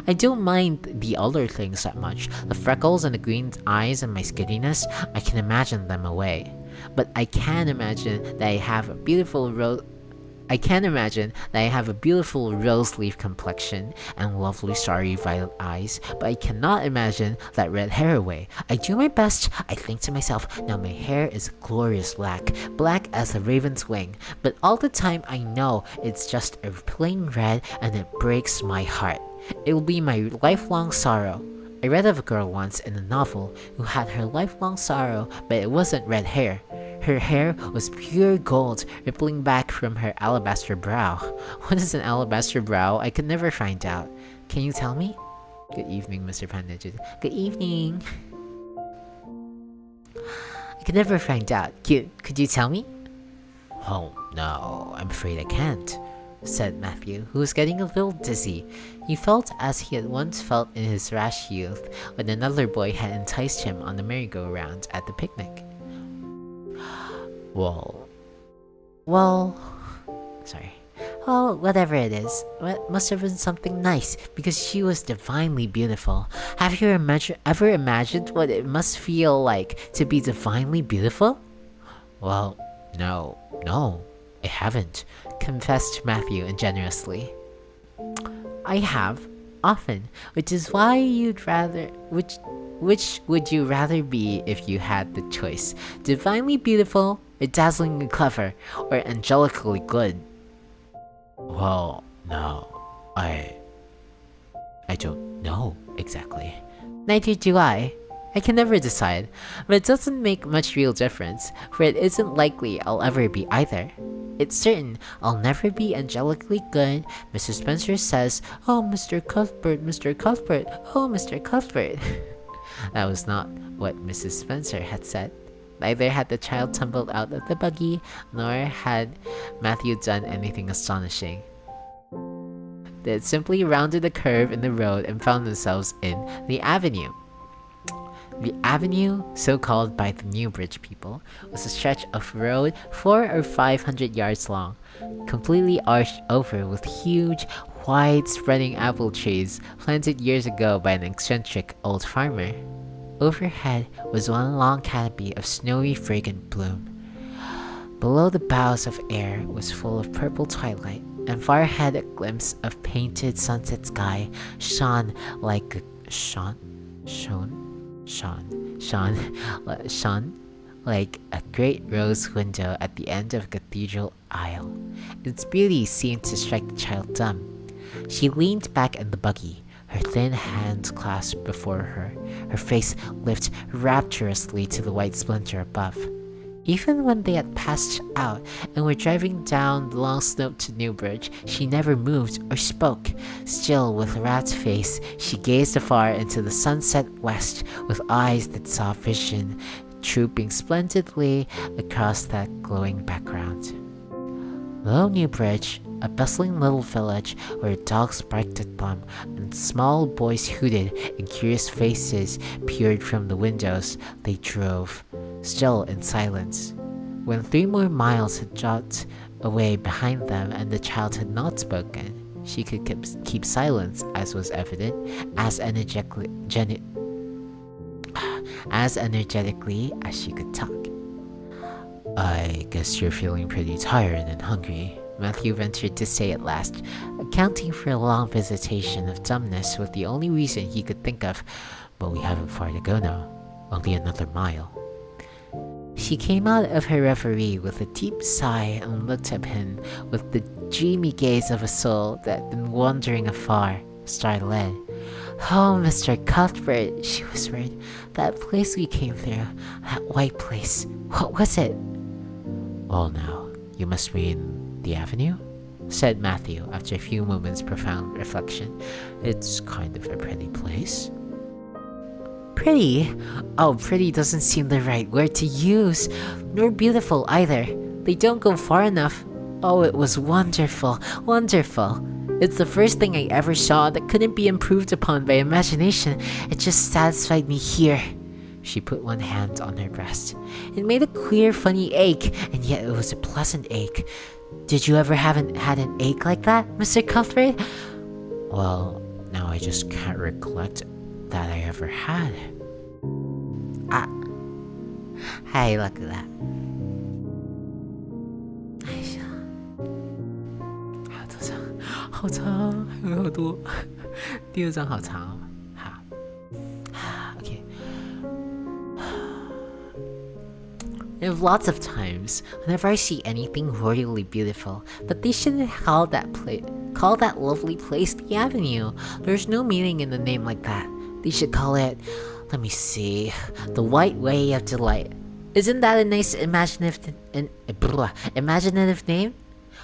I don't mind the other things that much. The freckles and the green eyes and my skinniness, I can imagine them away. But I can imagine that I have a beautiful rose leaf complexion and lovely starry violet eyes, but I cannot imagine that red hair away. I do my best. I think to myself, now my hair is glorious black as the raven's wing, but all the time I know it's just a plain red and it breaks my heart. It will be my lifelong sorrow. I read of a girl once in a novel who had her lifelong sorrow, but it wasn't red hair. Her hair was pure gold, rippling back from her alabaster brow. What is an alabaster brow? I could never find out. Can you tell me? Good evening, Mr. Panda. Good evening. I could never find out. Could you tell me? Oh, no, I'm afraid I can't, said Matthew, who was getting a little dizzy. He felt as he had once felt in his rash youth when another boy had enticed him on the merry-go-round at the picnic. Well, whatever it is, it must have been something nice, because she was divinely beautiful. Have you ever imagined what it must feel like to be divinely beautiful? Well, no, I haven't, confessed Matthew ingenuously. I have, often, which is why which would you rather be if you had the choice? Divinely beautiful, or dazzlingly clever, or angelically good? Well, no, I don't know exactly. Neither do I. I can never decide, but it doesn't make much real difference, for it isn't likely I'll ever be either. It's certain I'll never be angelically good. Mr. Spencer says, "Oh, Mr. Cuthbert, oh, Mr. Cuthbert." That was not what Mrs. Spencer had said. Neither had the child tumbled out of the buggy, nor had Matthew done anything astonishing. They had simply rounded a curve in the road and found themselves in the avenue. The avenue, so called by the Newbridge people, was a stretch of road 400 or 500 yards long, completely arched over with huge, wide-spreading apple trees planted years ago by an eccentric old farmer. Overhead was one long canopy of snowy, fragrant bloom. Below, the boughs of air was full of purple twilight, and far ahead a glimpse of painted sunset sky shone like a great rose window at the end of a cathedral aisle. Its beauty seemed to strike the child dumb. She leaned back in the buggy, her thin hands clasped before her, her face lifted rapturously to the white splendour above. Even when they had passed out and were driving down the long slope to Newbridge, she never moved or spoke. Still, with rat's face, she gazed afar into the sunset west with eyes that saw vision trooping splendidly across that glowing background. Below Newbridge, a bustling little village where dogs barked at them and small boys hooted and curious faces peered from the windows, they drove. still in silence. When 3 more miles had dropped away behind them and the child had not spoken, she could keep silence, as was evident, as energetically as she could talk. "I guess you're feeling pretty tired and hungry," Matthew ventured to say at last, accounting for a long visitation of dumbness with the only reason he could think of. "But we haven't far to go now. Only another mile." She came out of her reverie with a deep sigh and looked at him with the dreamy gaze of a soul that had been wandering afar, star-led. "Oh, Mr. Cuthbert," she whispered, "that place we came through, that white place, what was it?" "Well now, you must mean the avenue?" said Matthew after a few moments' profound reflection. "It's kind of a pretty place." "Pretty? Oh, pretty doesn't seem the right word to use, nor beautiful either. They don't go far enough. Oh, it was wonderful, wonderful. It's the first thing I ever saw that couldn't be improved upon by imagination. It just satisfied me here." She put one hand on her breast. "It made a queer, funny ache, and yet it was a pleasant ache. Did you ever had an ache like that, Mr. Cuthbert?" "Well, now I just can't recollect that I ever had." Hey, look at that. 哎呀，好多张，好长，还有好多。第2张好长哦。好，OK。There are lots of times whenever I see anything royally beautiful, but they shouldn't call that lovely place the avenue. There's no meaning in the name like that. They should call it, let me see, the White Way of Delight. Isn't that a nice imaginative name?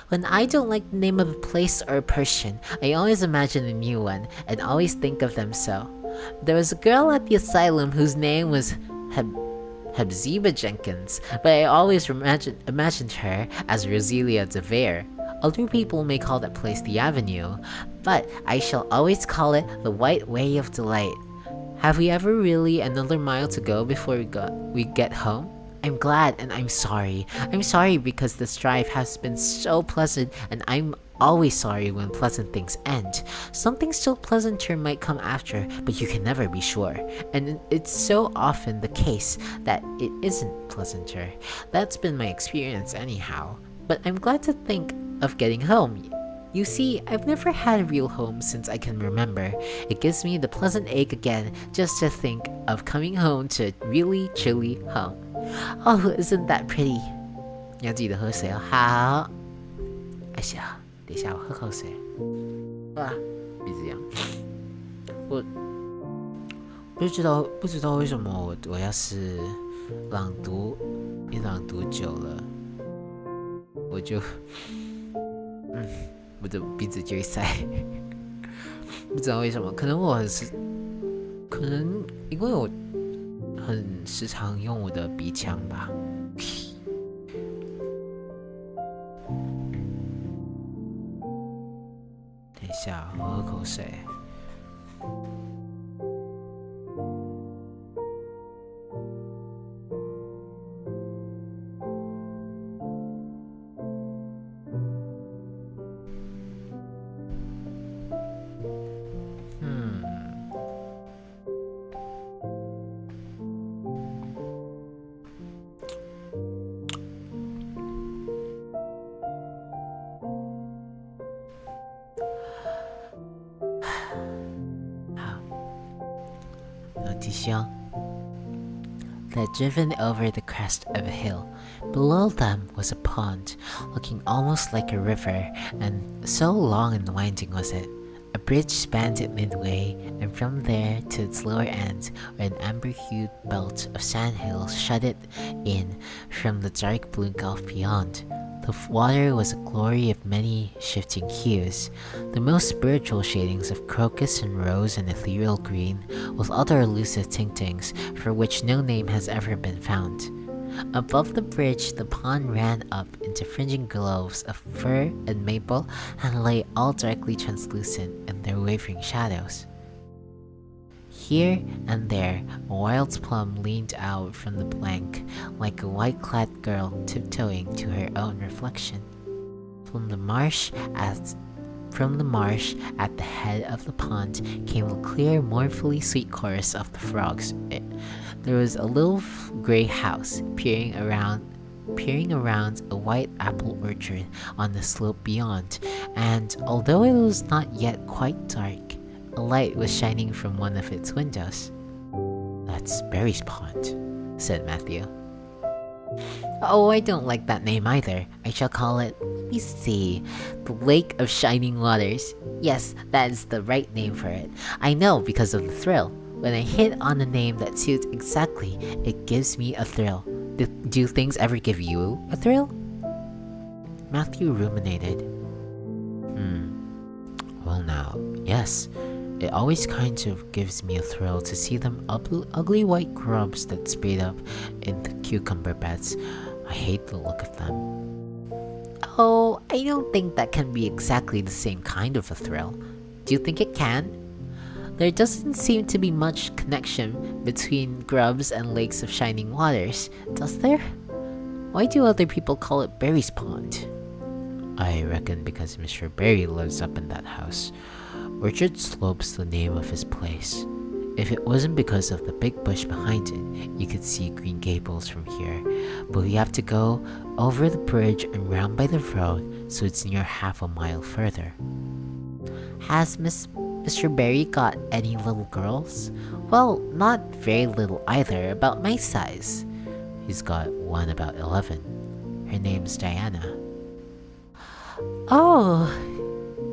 When I don't like the name of a place or a person, I always imagine a new one and always think of them so. There was a girl at the asylum whose name was Hepzibah Jenkins, but I always imagined her as Roselia de Vere. Other people may call that place the Avenue, but I shall always call it the White Way of Delight. Have we ever really another mile to go before we get home? I'm glad and I'm sorry. I'm sorry because this drive has been so pleasant, and I'm always sorry when pleasant things end. Something still pleasanter might come after, but you can never be sure. And it's so often the case that it isn't pleasanter. That's been my experience anyhow. But I'm glad to think of getting home. You see, I've never had a real home since I can remember. It gives me the pleasant ache again just to think of coming home to really, truly home. Oh, isn't that pretty? 你要记得喝水哦。好。哎呀，等一下我喝口水。啊，鼻子痒。我不知道为什么我要是朗读久了，我就我的鼻子就会塞。不知道为什么，可能因为我很时常用我的鼻腔吧。等一下，我喝口水。They had driven over the crest of a hill. Below them was a pond, looking almost like a river, and so long and winding was it. A bridge spanned it midway, and from there to its lower end, where an amber-hued belt of sandhills shut it in from the dark blue gulf beyond. The water was a glory of many shifting hues, the most spiritual shadings of crocus and rose and ethereal green, with other elusive tintings for which no name has ever been found. Above the bridge, the pond ran up into fringing groves of fir and maple and lay all darkly translucent in their wavering shadows. here and there, a wild plum leaned out from the blank, like a white-clad girl tiptoeing to her own reflection. From the marsh at the head of the pond came a clear, mournfully sweet chorus of the frogs. There was a little gray house peering around a white apple orchard on the slope beyond, and although it was not yet quite dark, a light was shining from one of its windows. "That's Barry's pond," said Matthew. "Oh, I don't like that name either. I shall call it, let me see, the Lake of Shining Waters. Yes, that is the right name for it. I know because of the thrill. When I hit on a name that suits exactly, it gives me a thrill. Do things ever give you a thrill?" Matthew ruminated. Well now, yes. It always kind of gives me a thrill to see them ugly white grubs that spade up in the cucumber beds. I hate the look of them. "Oh, I don't think that can be exactly the same kind of a thrill. Do you think it can? There doesn't seem to be much connection between grubs and lakes of shining waters, does there? Why do other people call it Barry's Pond?" "I reckon because Mr. Barry lives up in that house. Orchard Slope's the name of his place. If it wasn't because of the big bush behind it, you could see Green Gables from here, but we have to go over the bridge and round by the road, so it's near half a mile further." "Has Mr. Barry got any little girls?" "Well, not very little either, about my size." "He's got one about 11. Her name's Diana." "Oh,"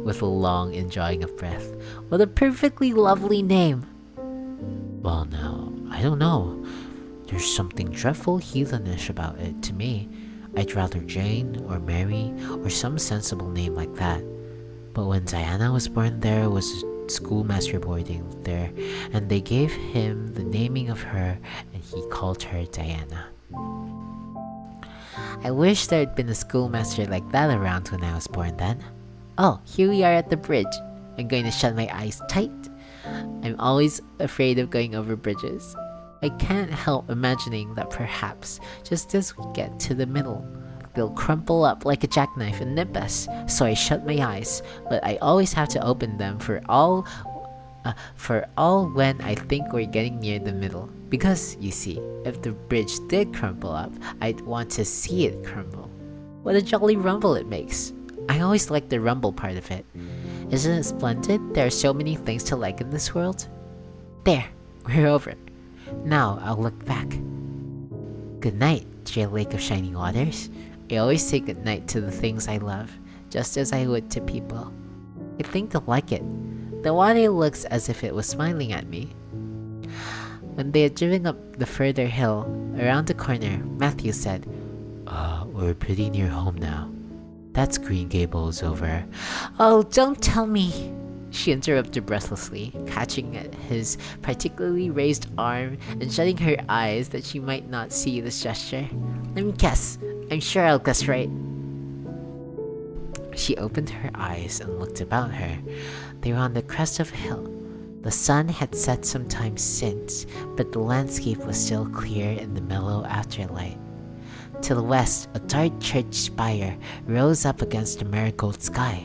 with a long indrawing of breath, "what a perfectly lovely name." "Well now, I don't know. There's something dreadful heathenish about it to me. I'd rather Jane or Mary or some sensible name like that. But when Diana was born, there was a schoolmaster boarding there, and they gave him the naming of her, and he called her Diana." "I wish there had been a schoolmaster like that around when I was born then. Oh, here we are at the bridge. I'm going to shut my eyes tight. I'm always afraid of going over bridges. I can't help imagining that perhaps, just as we get to the middle, they'll crumple up like a jackknife and nip us, so I shut my eyes, but I always have to open them for all when I think we're getting near the middle. Because, you see, if the bridge did crumple up, I'd want to see it crumble. What a jolly rumble it makes. I always like the rumble part of it. Isn't it splendid? There are so many things to like in this world." "There, we're over. Now I'll look back. Good night, dear Lake of Shining Waters. I always say good night to the things I love, just as I would to people. I think they'll like it. The water looks as if it was smiling at me." When they had driven up the further hill, around the corner, Matthew said, "We're pretty near home now. That's Green Gables over." "Oh, don't tell me," she interrupted breathlessly, catching at his particularly raised arm and shutting her eyes that she might not see this gesture. "Let me guess. I'm sure I'll guess right." She opened her eyes and looked about her. They were on the crest of a hill. The sun had set some time since, but the landscape was still clear in the mellow afterlight. To the west, a dark church spire rose up against the marigold sky.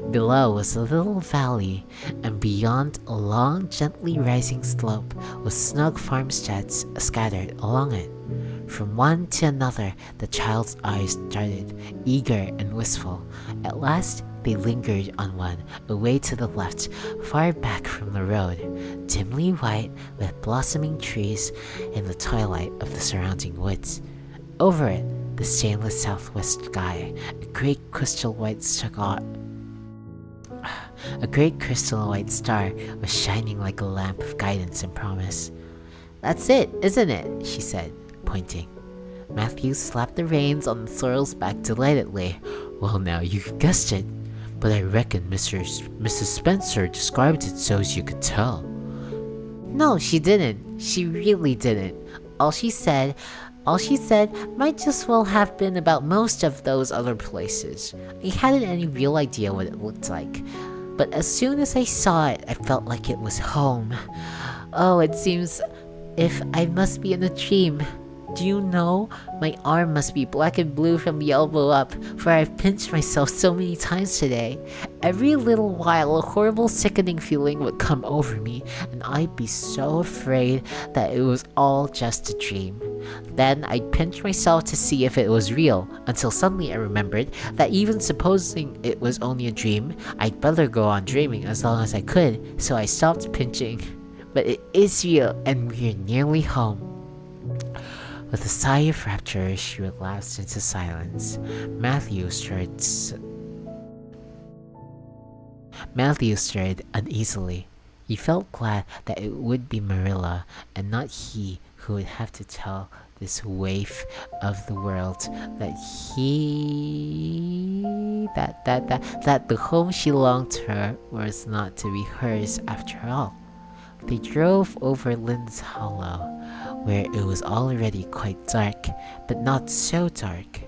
Below was a little valley, and beyond a long, gently rising slope with snug farmsteads scattered along it. From one to another, the child's eyes darted, eager and wistful. At last, they lingered on one, away to the left, far back from the road, dimly white with blossoming trees in the twilight of the surrounding woods. Over it, the stainless southwest sky, a great crystal white star was shining like a lamp of guidance and promise. "That's it, isn't it?" she said, pointing. Matthew slapped the reins on the sorrel's back delightedly. "Well now, you guessed it. But I reckon Mrs. Spencer described it so as you could tell." "No, she didn't. She really didn't. All she said might just well have been about most of those other places. I hadn't any real idea what it looked like. But as soon as I saw it, I felt like it was home. Oh, it seems if I must be in a dream. Do you know? My arm must be black and blue from the elbow up, for I've pinched myself so many times today. Every little while, a horrible, sickening feeling would come over me, and I'd be so afraid that it was all just a dream. Then I'd pinch myself to see if it was real, until suddenly I remembered that even supposing it was only a dream, I'd better go on dreaming as long as I could, so I stopped pinching. But it is real, and we're nearly home. With a sigh of rapture, she relapsed into silence. Matthew stirred uneasily. He felt glad that it would be Marilla and not he who would have to tell this waif of the world that the home she longed for was not to be hers after all. They drove over Lynde's Hollow, where it was already quite dark, but not so dark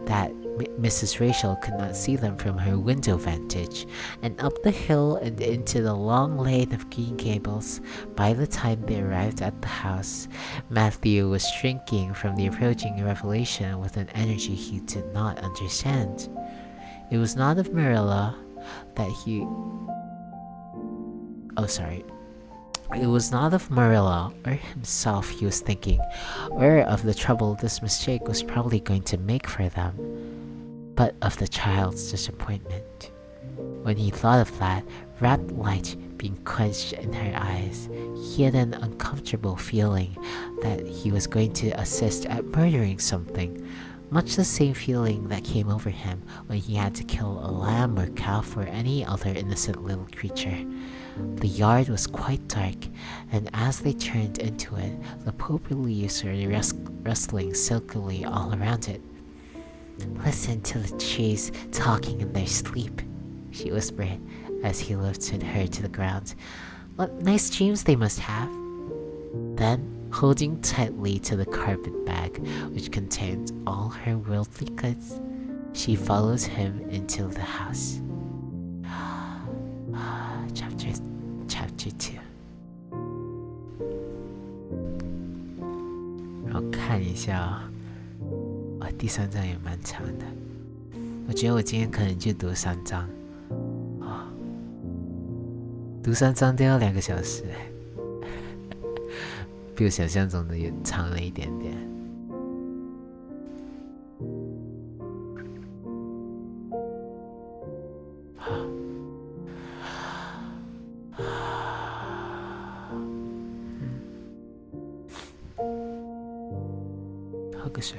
that Mrs. Rachel could not see them from her window vantage, and up the hill and into the long lane of green gables. By the time they arrived at the house, Matthew was shrinking from the approaching revelation with an energy he did not understand. It was not of Marilla that he... It was not of Marilla or himself he was thinking, or of the trouble this mistake was probably going to make for them, but of the child's disappointment. When he thought of that rapt light being quenched in her eyes, he had an uncomfortable feeling that he was going to assist at murdering something, much the same feeling that came over him when he had to kill a lamb or calf or any other innocent little creature. The yard was quite dark, and as they turned into it, the poppy leaves were rustling silkily all around it. "Listen to the trees talking in their sleep," she whispered as he lifted her to the ground. "What nice dreams they must have." Then, holding tightly to the carpet bag, which contained all her worldly goods, she followed him into the house. Chapter 2。 然后看一下第3章也蛮长的，我觉得我今天可能就读3章读3章都要2个小时比我想象中的也长了一点点。喝个水。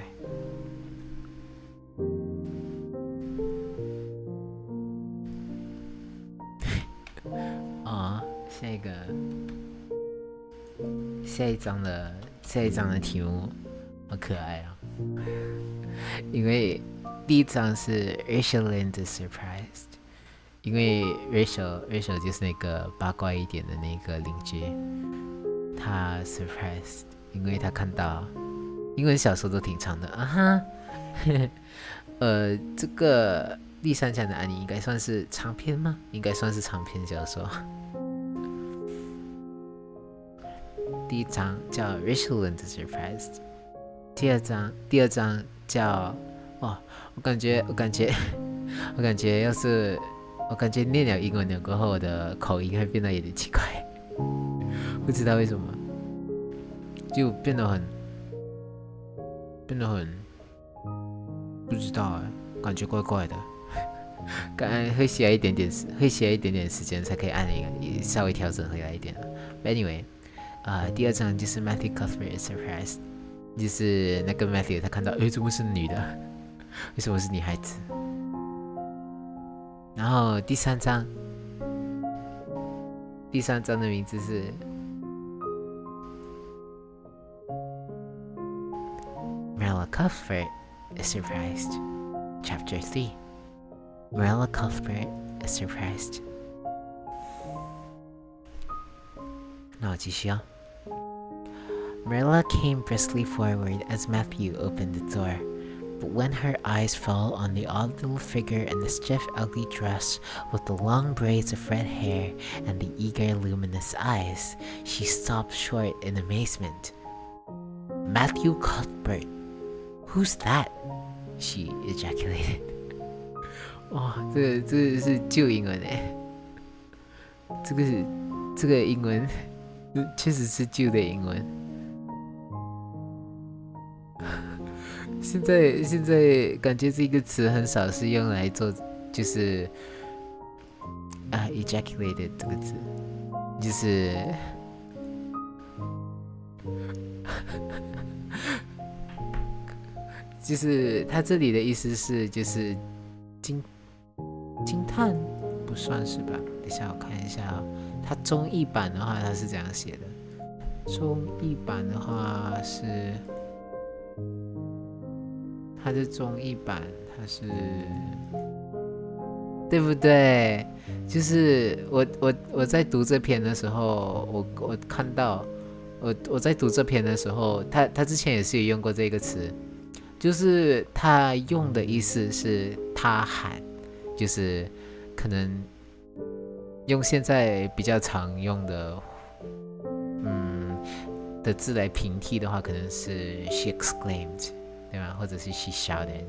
下一章的题目好可爱啊！因为第一章是 Rachel Lynde surprised， 因为 Rachel 就是那个八卦一点的那个邻居，他 surprised， 因为他看到英文小说都挺长的啊哈，这个绿山墙的安妮应该算是长篇吗？应该算是长篇小说。第一章叫 Rachel Lynde surprised， 第二章叫我感觉要是我感觉念了英文了过后，我的口音会变得有点奇怪，不知道为什么，就变得很不知道感觉怪怪的。会需要一点点时间才可以按稍微调整回来一点。But anyway，第二章就是 Matthew Cuthbert is surprised， 就是那个 Matthew 他看到怎么是女的，为什么是女孩子？然后第三章的名字是Marilla Cuthbert is surprised Chapter 3 Marilla Cuthbert is surprised。 那我继续啊。Marilla came briskly forward as Matthew opened the door. But when her eyes fell on the odd little figure in the stiff, ugly dress with the long braids of red hair and the eager, luminous eyes, she stopped short in amazement. Matthew Cuthbert. Who's that? She ejaculated. 哇，这是旧英文诶，这个英文确实是旧的英文。现在感觉这个词很少是用来做，就是ejaculated 这个字，就是它这里的意思是就是惊叹，不算是吧？等一下我看一下哦，它中译版的话它是这样写的，中译版的话是。它的中译版，它是对不对？就是我在读这篇的时候，我看到我在读这篇的时候，他之前也是有用过这个词，就是他用的意思是他喊，就是可能用现在比较常用的的字来平替的话，可能是 she exclaimed。对吧？或者是 she shouted,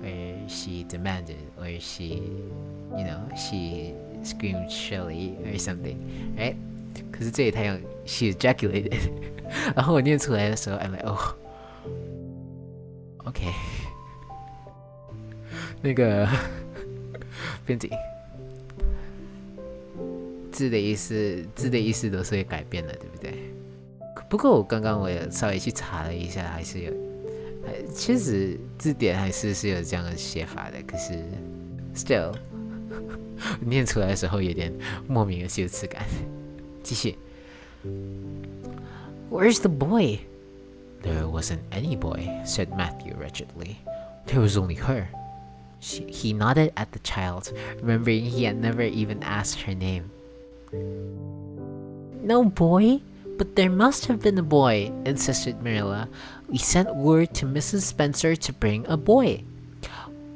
or she demanded, or she screamed shrilly or something, right? 可是这里他用 she ejaculated， 然后我念出来的时候 I'm like oh, OK， 那个不用紧，字的意思都是会改变的，对不对？不过我刚刚我也稍微去查了一下，还是有。确实字典还是有这样的写法的，可是 still 念出来的时候有点莫名的羞耻感。继续 Where's the boy? There wasn't any boy, said Matthew wretchedly. There was only her. He nodded at the child, remembering he had never even asked her name. No boy?But there must have been a boy, insisted Marilla. We sent word to Mrs. Spencer to bring a boy.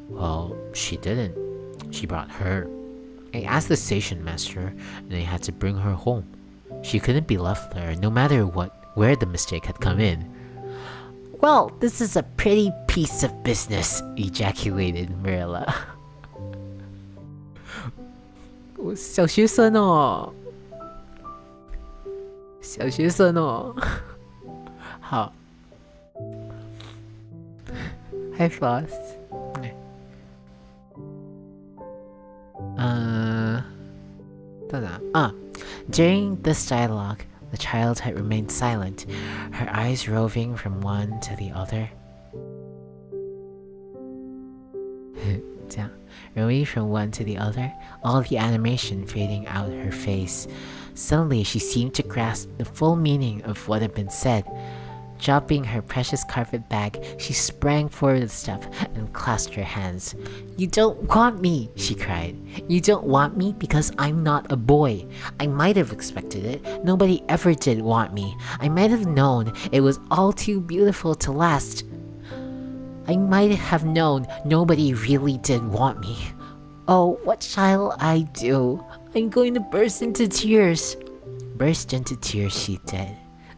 Well, she didn't. She brought her. I asked the station master, and they had to bring her home. She couldn't be left there, no matter where the mistake had come in. Well, this is a pretty piece of business, ejaculated Marilla. 我小学生哦。小学生哦，好 ，Hi Floss， 到哪啊 ？During this dialogue, the child had remained silent, her eyes roving from one to the other. 这样 roving from one to the other, all the animation fading out her face. Suddenly, she seemed to grasp the full meaning of what had been said. Dropping her precious carpet bag, she sprang forward a step and clasped her hands. You don't want me, she cried. You don't want me because I'm not a boy. I might have expected it. Nobody ever did want me. I might have known it was all too beautiful to last. I might have known nobody really did want me. Oh, what shall I do? I'm going to burst into tears. Burst into tears she did,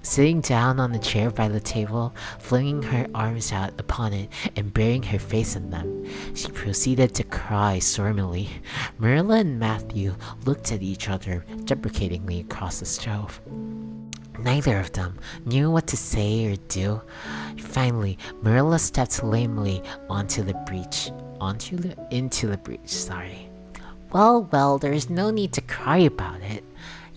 sitting down on the chair by the table, flinging her arms out upon it and burying her face in them. She proceeded to cry stormily. Marilla and Matthew looked at each other deprecatingly across the stove. Neither of them knew what to say or do. Finally, Marilla stepped lamely into the breach. Well, there's no need to cry about it.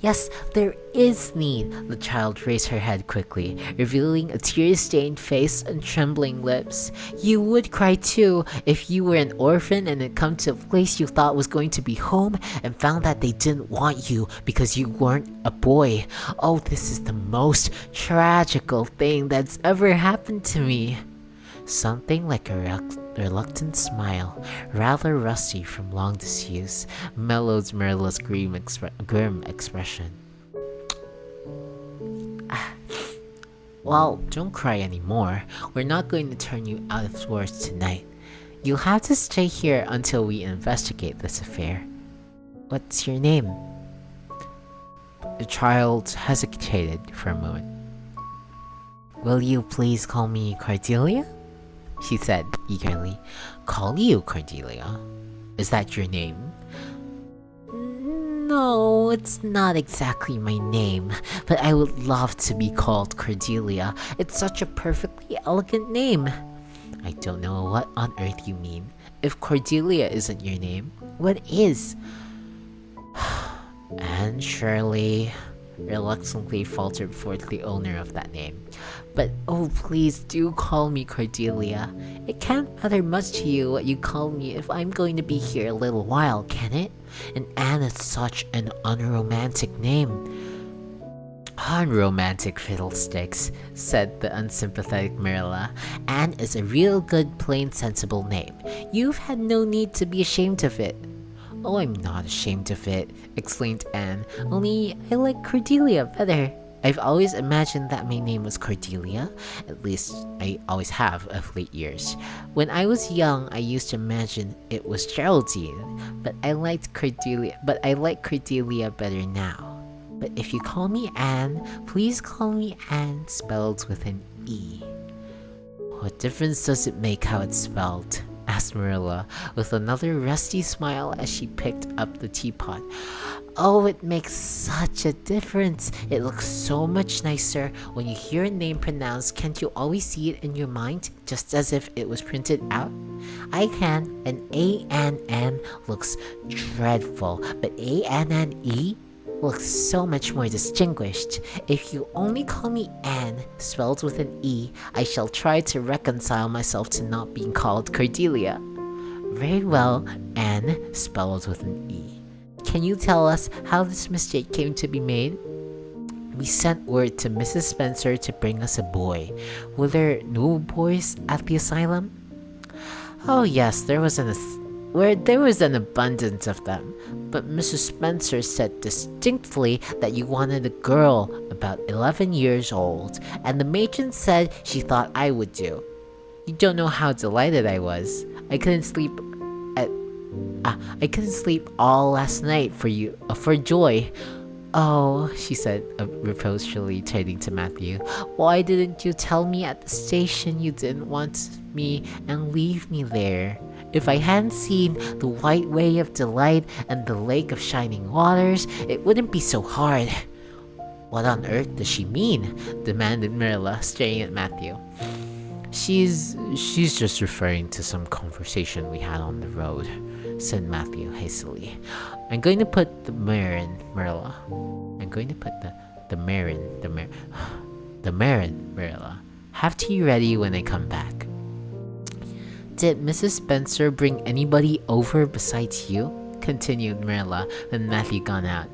Yes, there is need. The child raised her head quickly, revealing a tear-stained face and trembling lips. You would cry too if you were an orphan and had come to a place you thought was going to be home and found that they didn't want you because you weren't a boy. Oh, this is the most tragical thing that's ever happened to me. Something like a reluctant smile, rather rusty from long disuse, mellowed Marilla's grim expression. Well, don't cry anymore. We're not going to turn you out of doors tonight. You'll have to stay here until we investigate this affair. What's your name? The child hesitated for a moment. Will you please call me Cordelia? She said eagerly. Call you Cordelia? Is that your name? No, it's not exactly my name, but I would love to be called Cordelia. It's such a perfectly elegant name. I don't know what on earth you mean. If Cordelia isn't your name, what is? Anne Shirley reluctantly faltered forth the owner of that name. But oh, please do call me Cordelia. It can't matter much to you what you call me if I'm going to be here a little while, can it? And Anne is such an unromantic name. Unromantic fiddlesticks, said the unsympathetic Marilla. Anne is a real good, plain, sensible name. You've had no need to be ashamed of it. Oh, I'm not ashamed of it, exclaimed Anne. Only I like Cordelia better. I've always imagined that my name was Cordelia. At least I always have of late years. When I was young, I used to imagine it was Geraldine, but I like Cordelia better now. But if you call me Anne, please call me Anne spelled with an E. What difference does it make how it's spelled? Asked Marilla, with another rusty smile as she picked up the teapot. Oh, it makes such a difference. It looks so much nicer when you hear a name pronounced. Can't you always see it in your mind, just as if it was printed out? I can. An A-N-N looks dreadful, but A-N-N-E looks so much more distinguished. If you only call me Anne, spelled with an E, I shall try to reconcile myself to not being called Cordelia. Very well, Anne, spelled with an E. Can you tell us how this mistake came to be made? We sent word to Mrs. Spencer to bring us a boy. Were there no boys at the asylum? Oh yes, there was an abundance of them, but Mrs. Spencer said distinctly that you wanted a girl about 11 years old, and the matron said she thought I would do. You don't know how delighted I was. I couldn't sleep all last night for joy. Oh, she said reproachfully, turning to Matthew. Why didn't you tell me at the station you didn't want me and leave me there? If I hadn't seen the white way of delight and the lake of shining waters, it wouldn't be so hard. What on earth does she mean? Demanded Marilla, staring at Matthew. She's just referring to some conversation we had on the road, said Matthew hastily. I'm going to put the mirror in, Marilla. I'm going to put the mirror in, Marilla. Have tea ready when I come back. Did Mrs. Spencer bring anybody over besides you? Continued Marilla when Matthew gone out.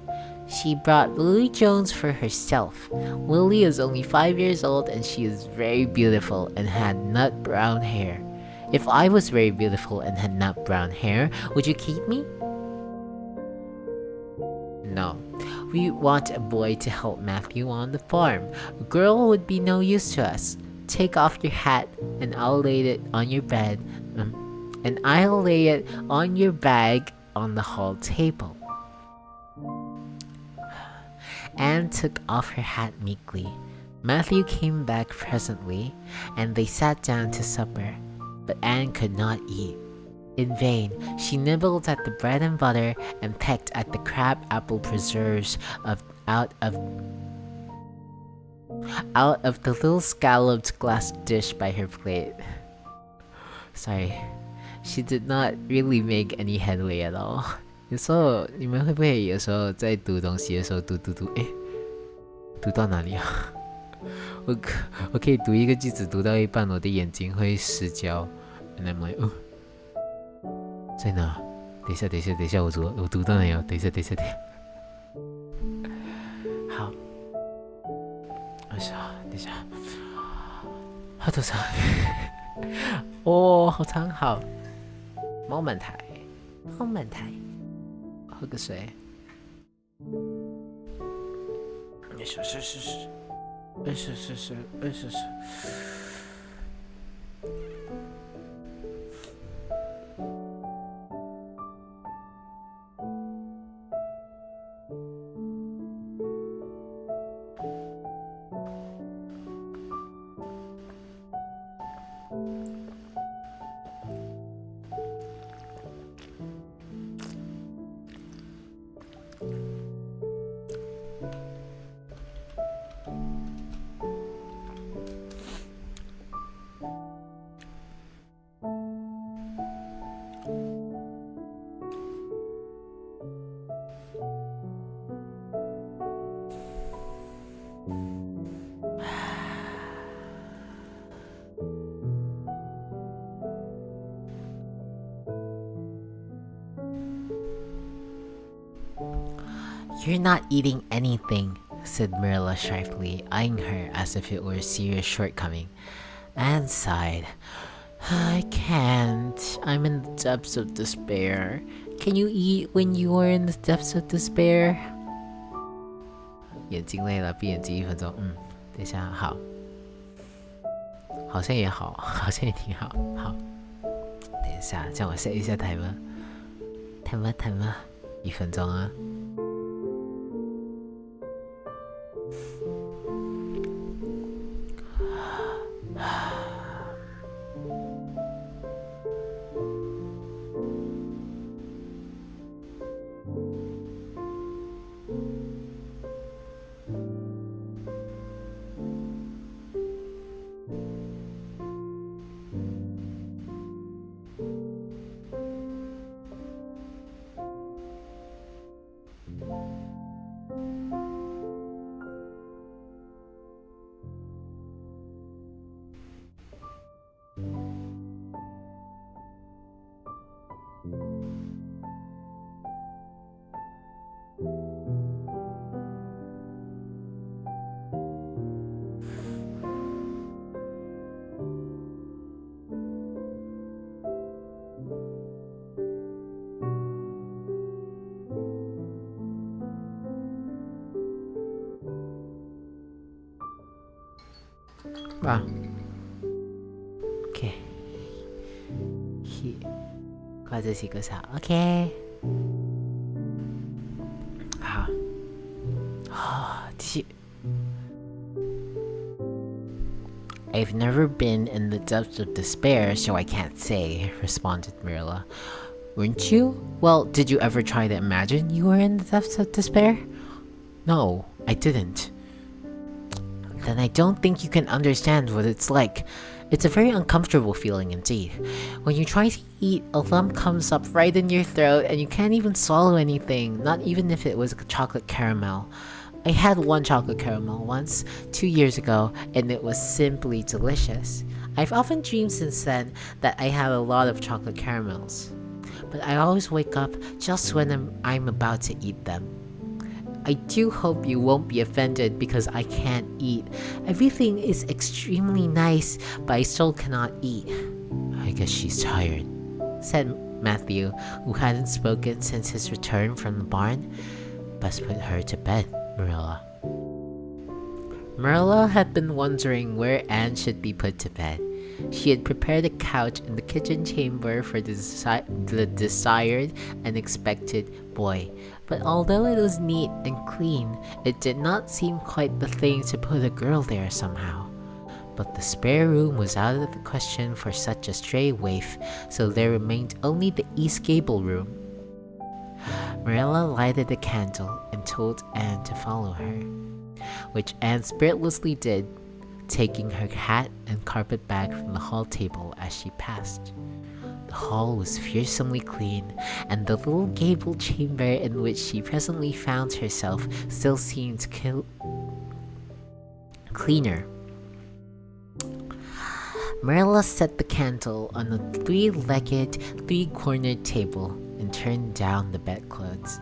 She brought Lily Jones for herself. Lily is only 5 years old and she is very beautiful and had nut brown hair. If I was very beautiful and had nut brown hair, would you keep me? No. We want a boy to help Matthew on the farm. A girl would be no use to us. Take off your hat and I'll lay it on your bed. And I'll lay it on your bag on the hall table. Anne took off her hat meekly. Matthew came back presently, and they sat down to supper. But Anne could not eat. In vain, she nibbled at the bread and butter and pecked at the crab apple preserves out of the little scalloped glass dish by her plate. Sorry, she did not really make any headway at all. 有时候你们会不会有时候在读东西的时候读到哪里啊？我可以读一个句子读到一半，我的眼睛会失焦 ，and I'm like， 在哪？等一下，我读到哪里？等一下。好，等一下，好多长？哦，好长，好。moment 台，喝个水。是。是。You're not eating anything, said Marilla sharply, eyeing her as if it were a serious shortcoming. Anne sighed. I can't. I'm in the depths of despair. Can you eat when you are in the depths of despair? 眼睛累了，闭眼睛1分钟。等一下，好，好像也好，好像也挺好。好，等一下，叫我set一下timer。1分钟啊。哇 ，OK， 挂着洗个澡 ，OK， 好，继续。I've never been in the depths of despair, so I can't say, responded Marilla. Weren't you? Well, did you ever try to imagine you were in the depths of despair? No, I didn't. Then I don't think you can understand what it's like. It's a very uncomfortable feeling indeed. When you try to eat, a lump comes up right in your throat and you can't even swallow anything, not even if it was chocolate caramel. I had one chocolate caramel once, 2 years ago, and it was simply delicious. I've often dreamed since then that I had a lot of chocolate caramels. But I always wake up just when I'm about to eat them. I do hope you won't be offended because I can't eat. Everything is extremely nice, but I still cannot eat. I guess she's tired, said Matthew, who hadn't spoken since his return from the barn. Best put her to bed, Marilla. Marilla had been wondering where Anne should be put to bed. She had prepared a couch in the kitchen chamber for the desired and expected boy, but although it was neat and clean, it did not seem quite the thing to put a girl there somehow. But the spare room was out of the question for such a stray waif, so there remained only the East Gable room. Marilla lighted a candle and told Anne to follow her, which Anne spiritlessly did, taking her hat and carpet bag from the hall table as she passed. The hall was fearsomely clean, and the little gabled chamber in which she presently found herself still seemed cleaner. Marilla set the candle on a 3-legged, 3-cornered table and turned down the bedclothes.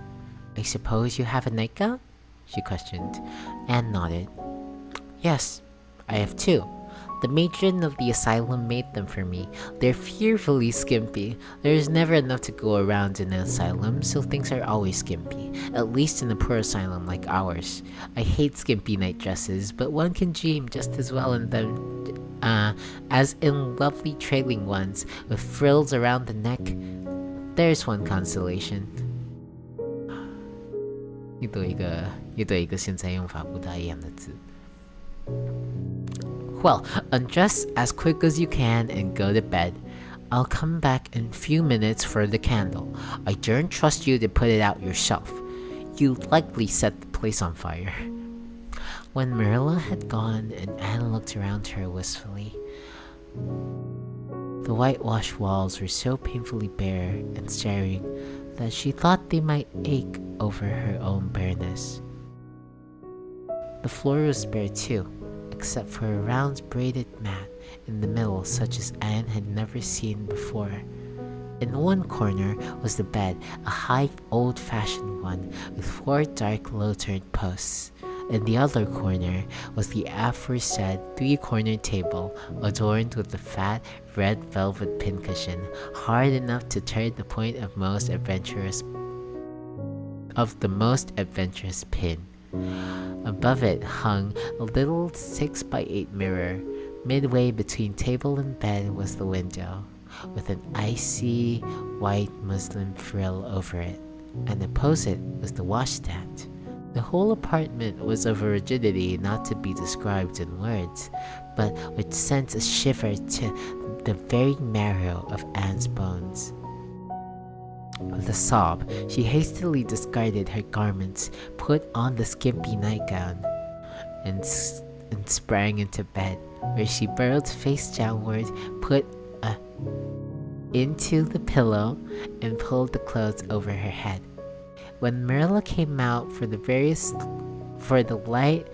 I suppose you have a nightgown? She questioned. Anne nodded. Yes, I have 2. The matron of the asylum made them for me. They're fearfully skimpy. There's never enough to go around in an asylum, so things are always skimpy, at least in a poor asylum like ours. I hate skimpy night dresses, but one can dream just as well in them as in lovely trailing ones with frills around the neck. There's one consolation. 又多一个现在用法不大一样的字。Well, undress as quick as you can and go to bed. I'll come back in a few minutes for the candle. I daren't trust you to put it out yourself. You'd likely set the place on fire. When Marilla had gone and Anne looked around her wistfully, the whitewashed walls were so painfully bare and staring that she thought they might ache over her own bareness. The floor was bare too, except for a round braided mat in the middle such as Anne had never seen before. In one corner was the bed, a high old-fashioned one with 4 dark low-turned posts. In the other corner was the aforesaid 3-cornered table, adorned with a fat red velvet pincushion, hard enough to turn the point of the most adventurous pin. Above it hung a little 6x8 mirror. Midway between table and bed was the window, with an icy white muslin frill over it, and opposite was the washstand. The whole apartment was of a rigidity not to be described in words, but which sent a shiver to the very marrow of Anne's bones. With a sob, she hastily discarded her garments, put on the skimpy nightgown, and sprang into bed, where she burrowed face downward, put into the pillow, and pulled the clothes over her head. When Marilla came out for the light,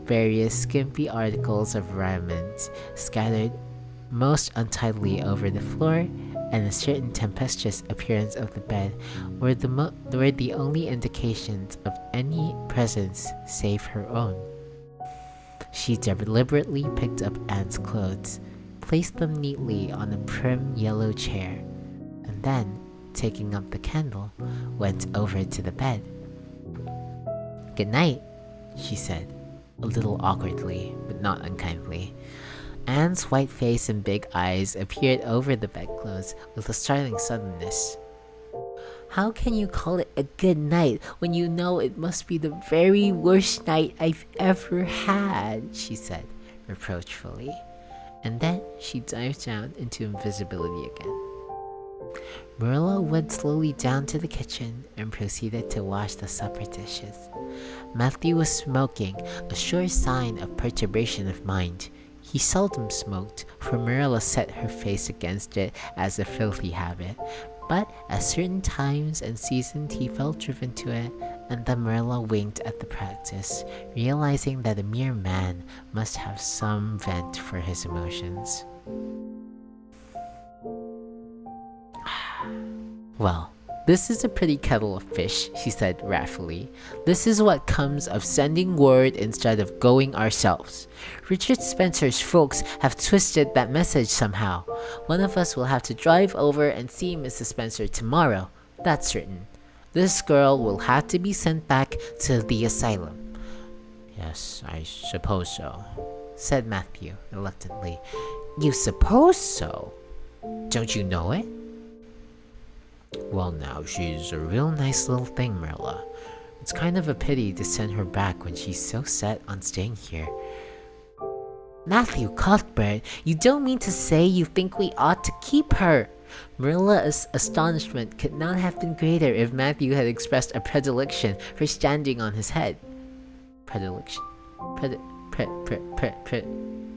various skimpy articles of raiment scattered most untidily over the floor, and a certain tempestuous appearance of the bed were the only indications of any presence save her own. She deliberately picked up Anne's clothes, placed them neatly on a prim yellow chair, and then, taking up the candle, went over to the bed. "Good night," she said, a little awkwardly, but not unkindly. Anne's white face and big eyes appeared over the bedclothes with a startling suddenness. "How can you call it a good night when you know it must be the very worst night I've ever had?" she said, reproachfully. And then she dived down into invisibility again. Marilla went slowly down to the kitchen and proceeded to wash the supper dishes. Matthew was smoking, a sure sign of perturbation of mind. He seldom smoked, for Marilla set her face against it as a filthy habit, but at certain times and seasons he felt driven to it, and then Marilla winked at the practice, realizing that a mere man must have some vent for his emotions. "Well, this is a pretty kettle of fish," she said wrathfully. "This is what comes of sending word instead of going ourselves. Richard Spencer's folks have twisted that message somehow. One of us will have to drive over and see Mrs. Spencer tomorrow, that's certain. This girl will have to be sent back to the asylum." "Yes, I suppose so," said Matthew reluctantly. "You suppose so? Don't you know it?" "Well now, she's a real nice little thing, Marilla. It's kind of a pity to send her back when she's so set on staying here." "Matthew Cuthbert, you don't mean to say you think we ought to keep her?" Marilla's astonishment could not have been greater if Matthew had expressed a predilection for standing on his head. Predilection.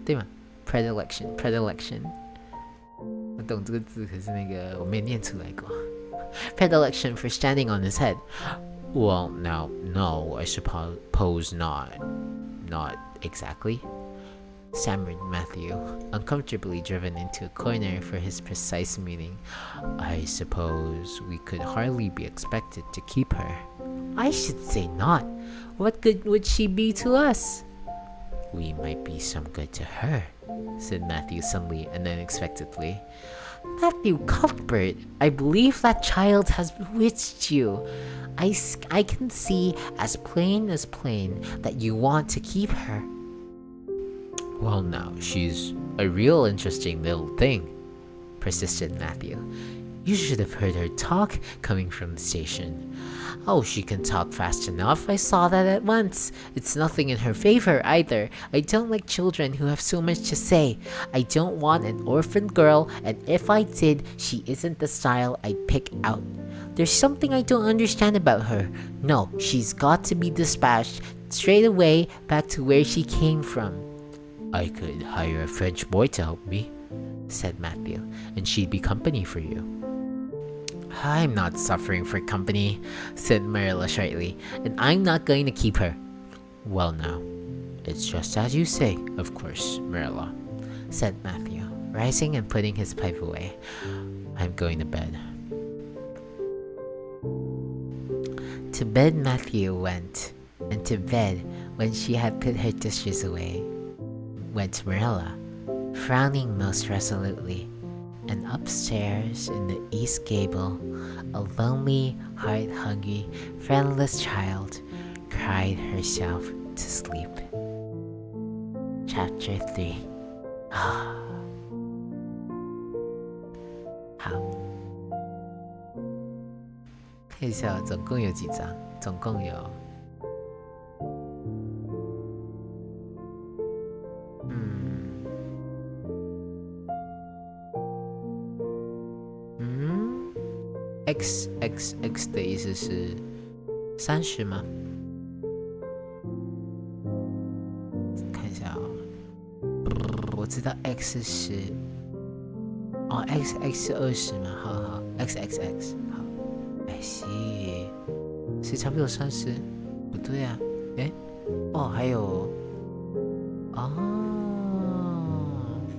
对吗？ Predilection. 我懂这个字，可是我没念出来过。Predilection for standing on his head. "Well, now, no, I suppose not. Not exactly," stammered Matthew, uncomfortably driven into a corner for his precise meaning. "I suppose we could hardly be expected to keep her." "I should say not. What good would she be to us?" "We might be some good to her," said Matthew suddenly and unexpectedly. Matthew Cuthbert, I believe that child has bewitched you. I can see as plain that you want to keep her. Well now, she's a real interesting little thing, persisted Matthew. You should have heard her talk coming from the station. Oh, she can talk fast enough, I saw that at once. It's nothing in her favor either. I don't like children who have so much to say. I don't want an orphan girl, and if I did, she isn't the style I'd pick out. There's something I don't understand about her. No, she's got to be dispatched straight away back to where she came from. I could hire a French boy to help me, said Matthew, and she'd be company for you. I'm not suffering for company, said Marilla shyly, and I'm not going to keep her. Well now, it's just as you say, of course, Marilla, said Matthew, rising and putting his pipe away. I'm going to bed. To bed Matthew went, and to bed, when she had put her dishes away, went Marilla, frowning most resolutely. And upstairs in the east gable, a lonely, heart-hungry, friendless child cried herself to sleep. Chapter 3. 好，看一下总共有几章，总共有XX 的意思是30吗？看一下我知道 X 是XX 是20吗？好 XXX 好，I see， 是差不多30，不对啊，还有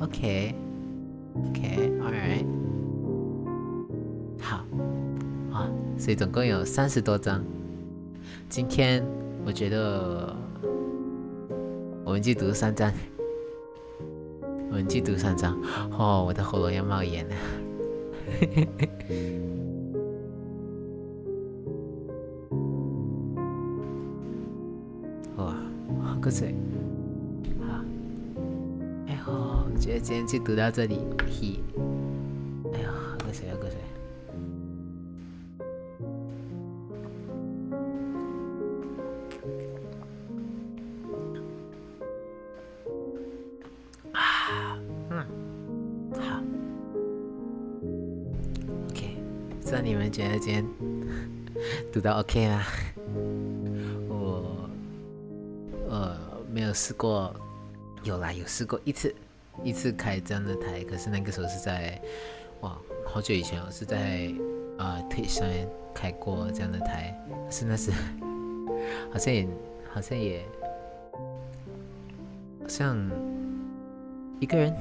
OK alright， 好。所以总共有30多章。今天我觉得我们去读3章，我的喉咙要冒烟了。喝个水。好，我觉得今天就读到这里。喝个水。不知道你们觉得今天读到 OK 吗？我没有试过，有试过一次开这样的台，可是那个时候是在好久以前，我是在Twitch 上面开过这样的台，可是那时好像一个人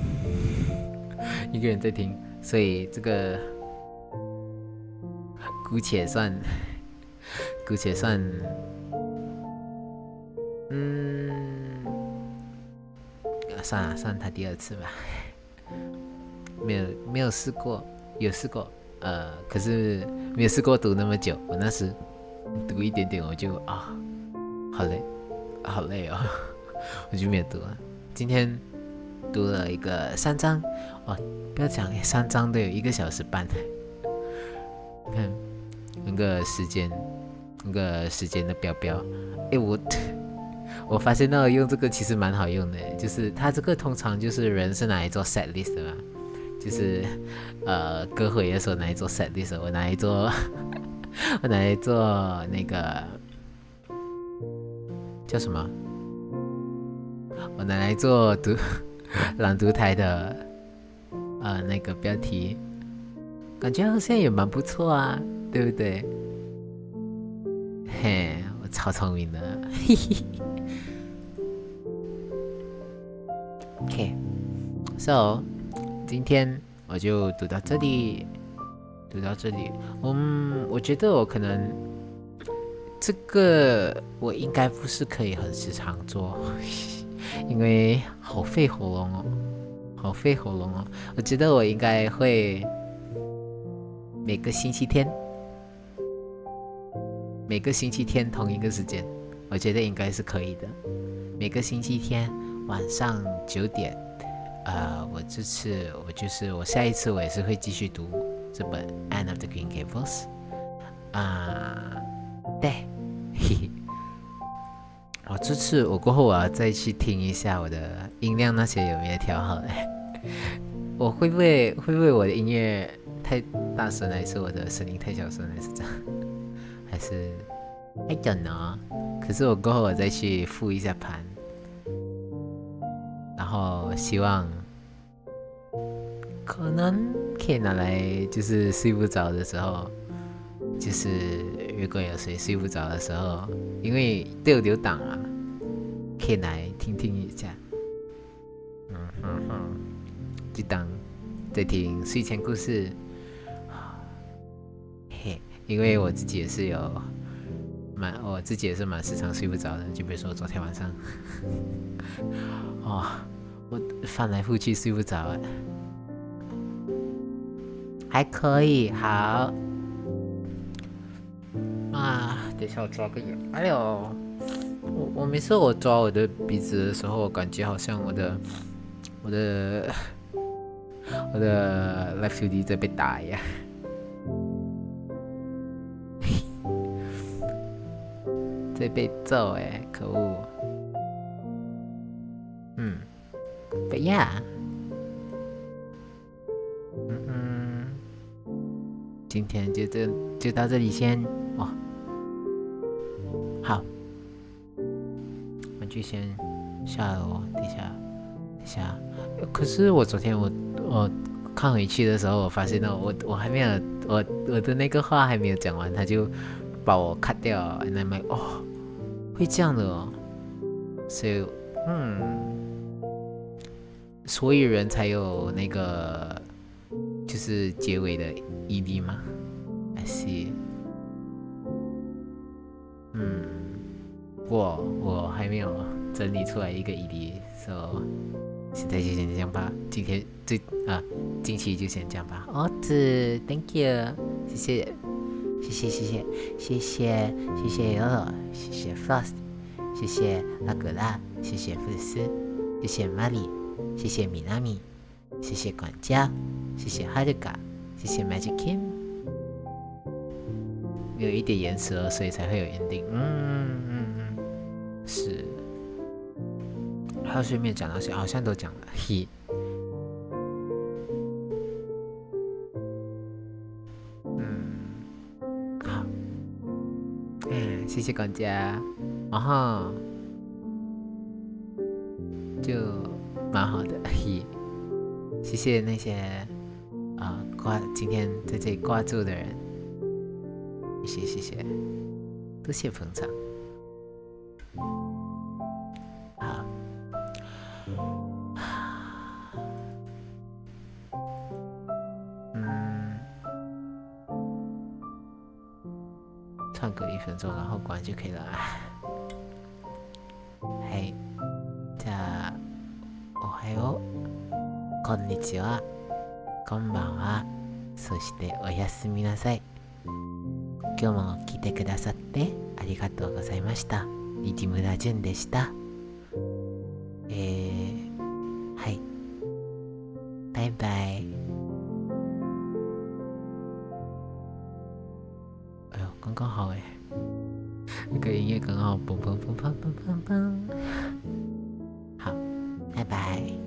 在听，所以这个姑且算，算他第2次吧。没有试过，有试过，可是没有试过读那么久。我那时读一点点，我就好累哦，我就没有读了。今天读了一个3章，不要讲3章都有1个小时半，你看那个时间的标，我发现到用这个其实蛮好用的，就是它这个通常就是人是拿来做 set list 的嘛，就是歌会的时候拿来做 set list， 我拿来做那个叫什么？我拿来做朗读台的那个标题，感觉好像也蛮不错啊，对不对？嘿，我超聪明的，嘿嘿。OK，so 今天我就读到这里。我觉得我可能这个我应该不是可以很时常做，因为好费喉咙哦，我觉得我应该会每个星期天同一个时间，我觉得应该是可以的。每个星期天晚上9点，我下一次我也是会继续读这本《Anne of the Green Gables》对，嘿嘿。这次我过后我要再去听一下我的音量那些有没有调好嘞。我会不会我的音乐太大声，还是我的声音太小声，还是这样？还是 I don't know。可是我过后我再去复一下盘，然后希望可能可以拿来，就是睡不着的时候，就是如果有谁睡不着的时候，因为都有留档嘛，可以来听听一下。就当在听睡前故事。因为我自己也是蛮时常睡不着的，就比如说昨天晚上，我翻来覆去睡不着，还可以，好等一下我抓个眼，哎呦，我每次我抓我的鼻子的时候，我感觉好像我的 left UD 在被打一样。在被揍可恶。But yeah， 今天就到这里先好，我就先下了等一下。可是我昨天我看回去的时候，我发现到我还没有我的那个话还没有讲完，他就把我 cut 掉 ，and I'm like 会这样的哦，所以人才有那个就是结尾的 ED 吗 ？I see。我还没有整理出来一个 ED，so 现在就先这样吧。近期就先这样吧。Thank you， 谢谢悠悠，谢谢 Frost， 谢谢拉格拉，谢谢富斯，谢谢 Mali， 谢谢米娜米，谢谢管家，谢谢哈鲁卡，谢谢 Magic Kim。有一点延迟了，所以才会有 ending。是。还有顺便讲到些，好像都讲了。好。谢谢管家。就蛮好的。谢谢那些今天在这里挂住的人。谢谢，多谢捧场。好，唱歌1分钟，然后关就可以了。じゃあおはよう、こんにちは、こんばんは、そしておやすみなさい。今日も来てくださってありがとうございました。Nijimura Junでした。拜拜。刚刚好那个音乐刚好，嘣嘣嘣嘣嘣嘣嘣。好，拜拜。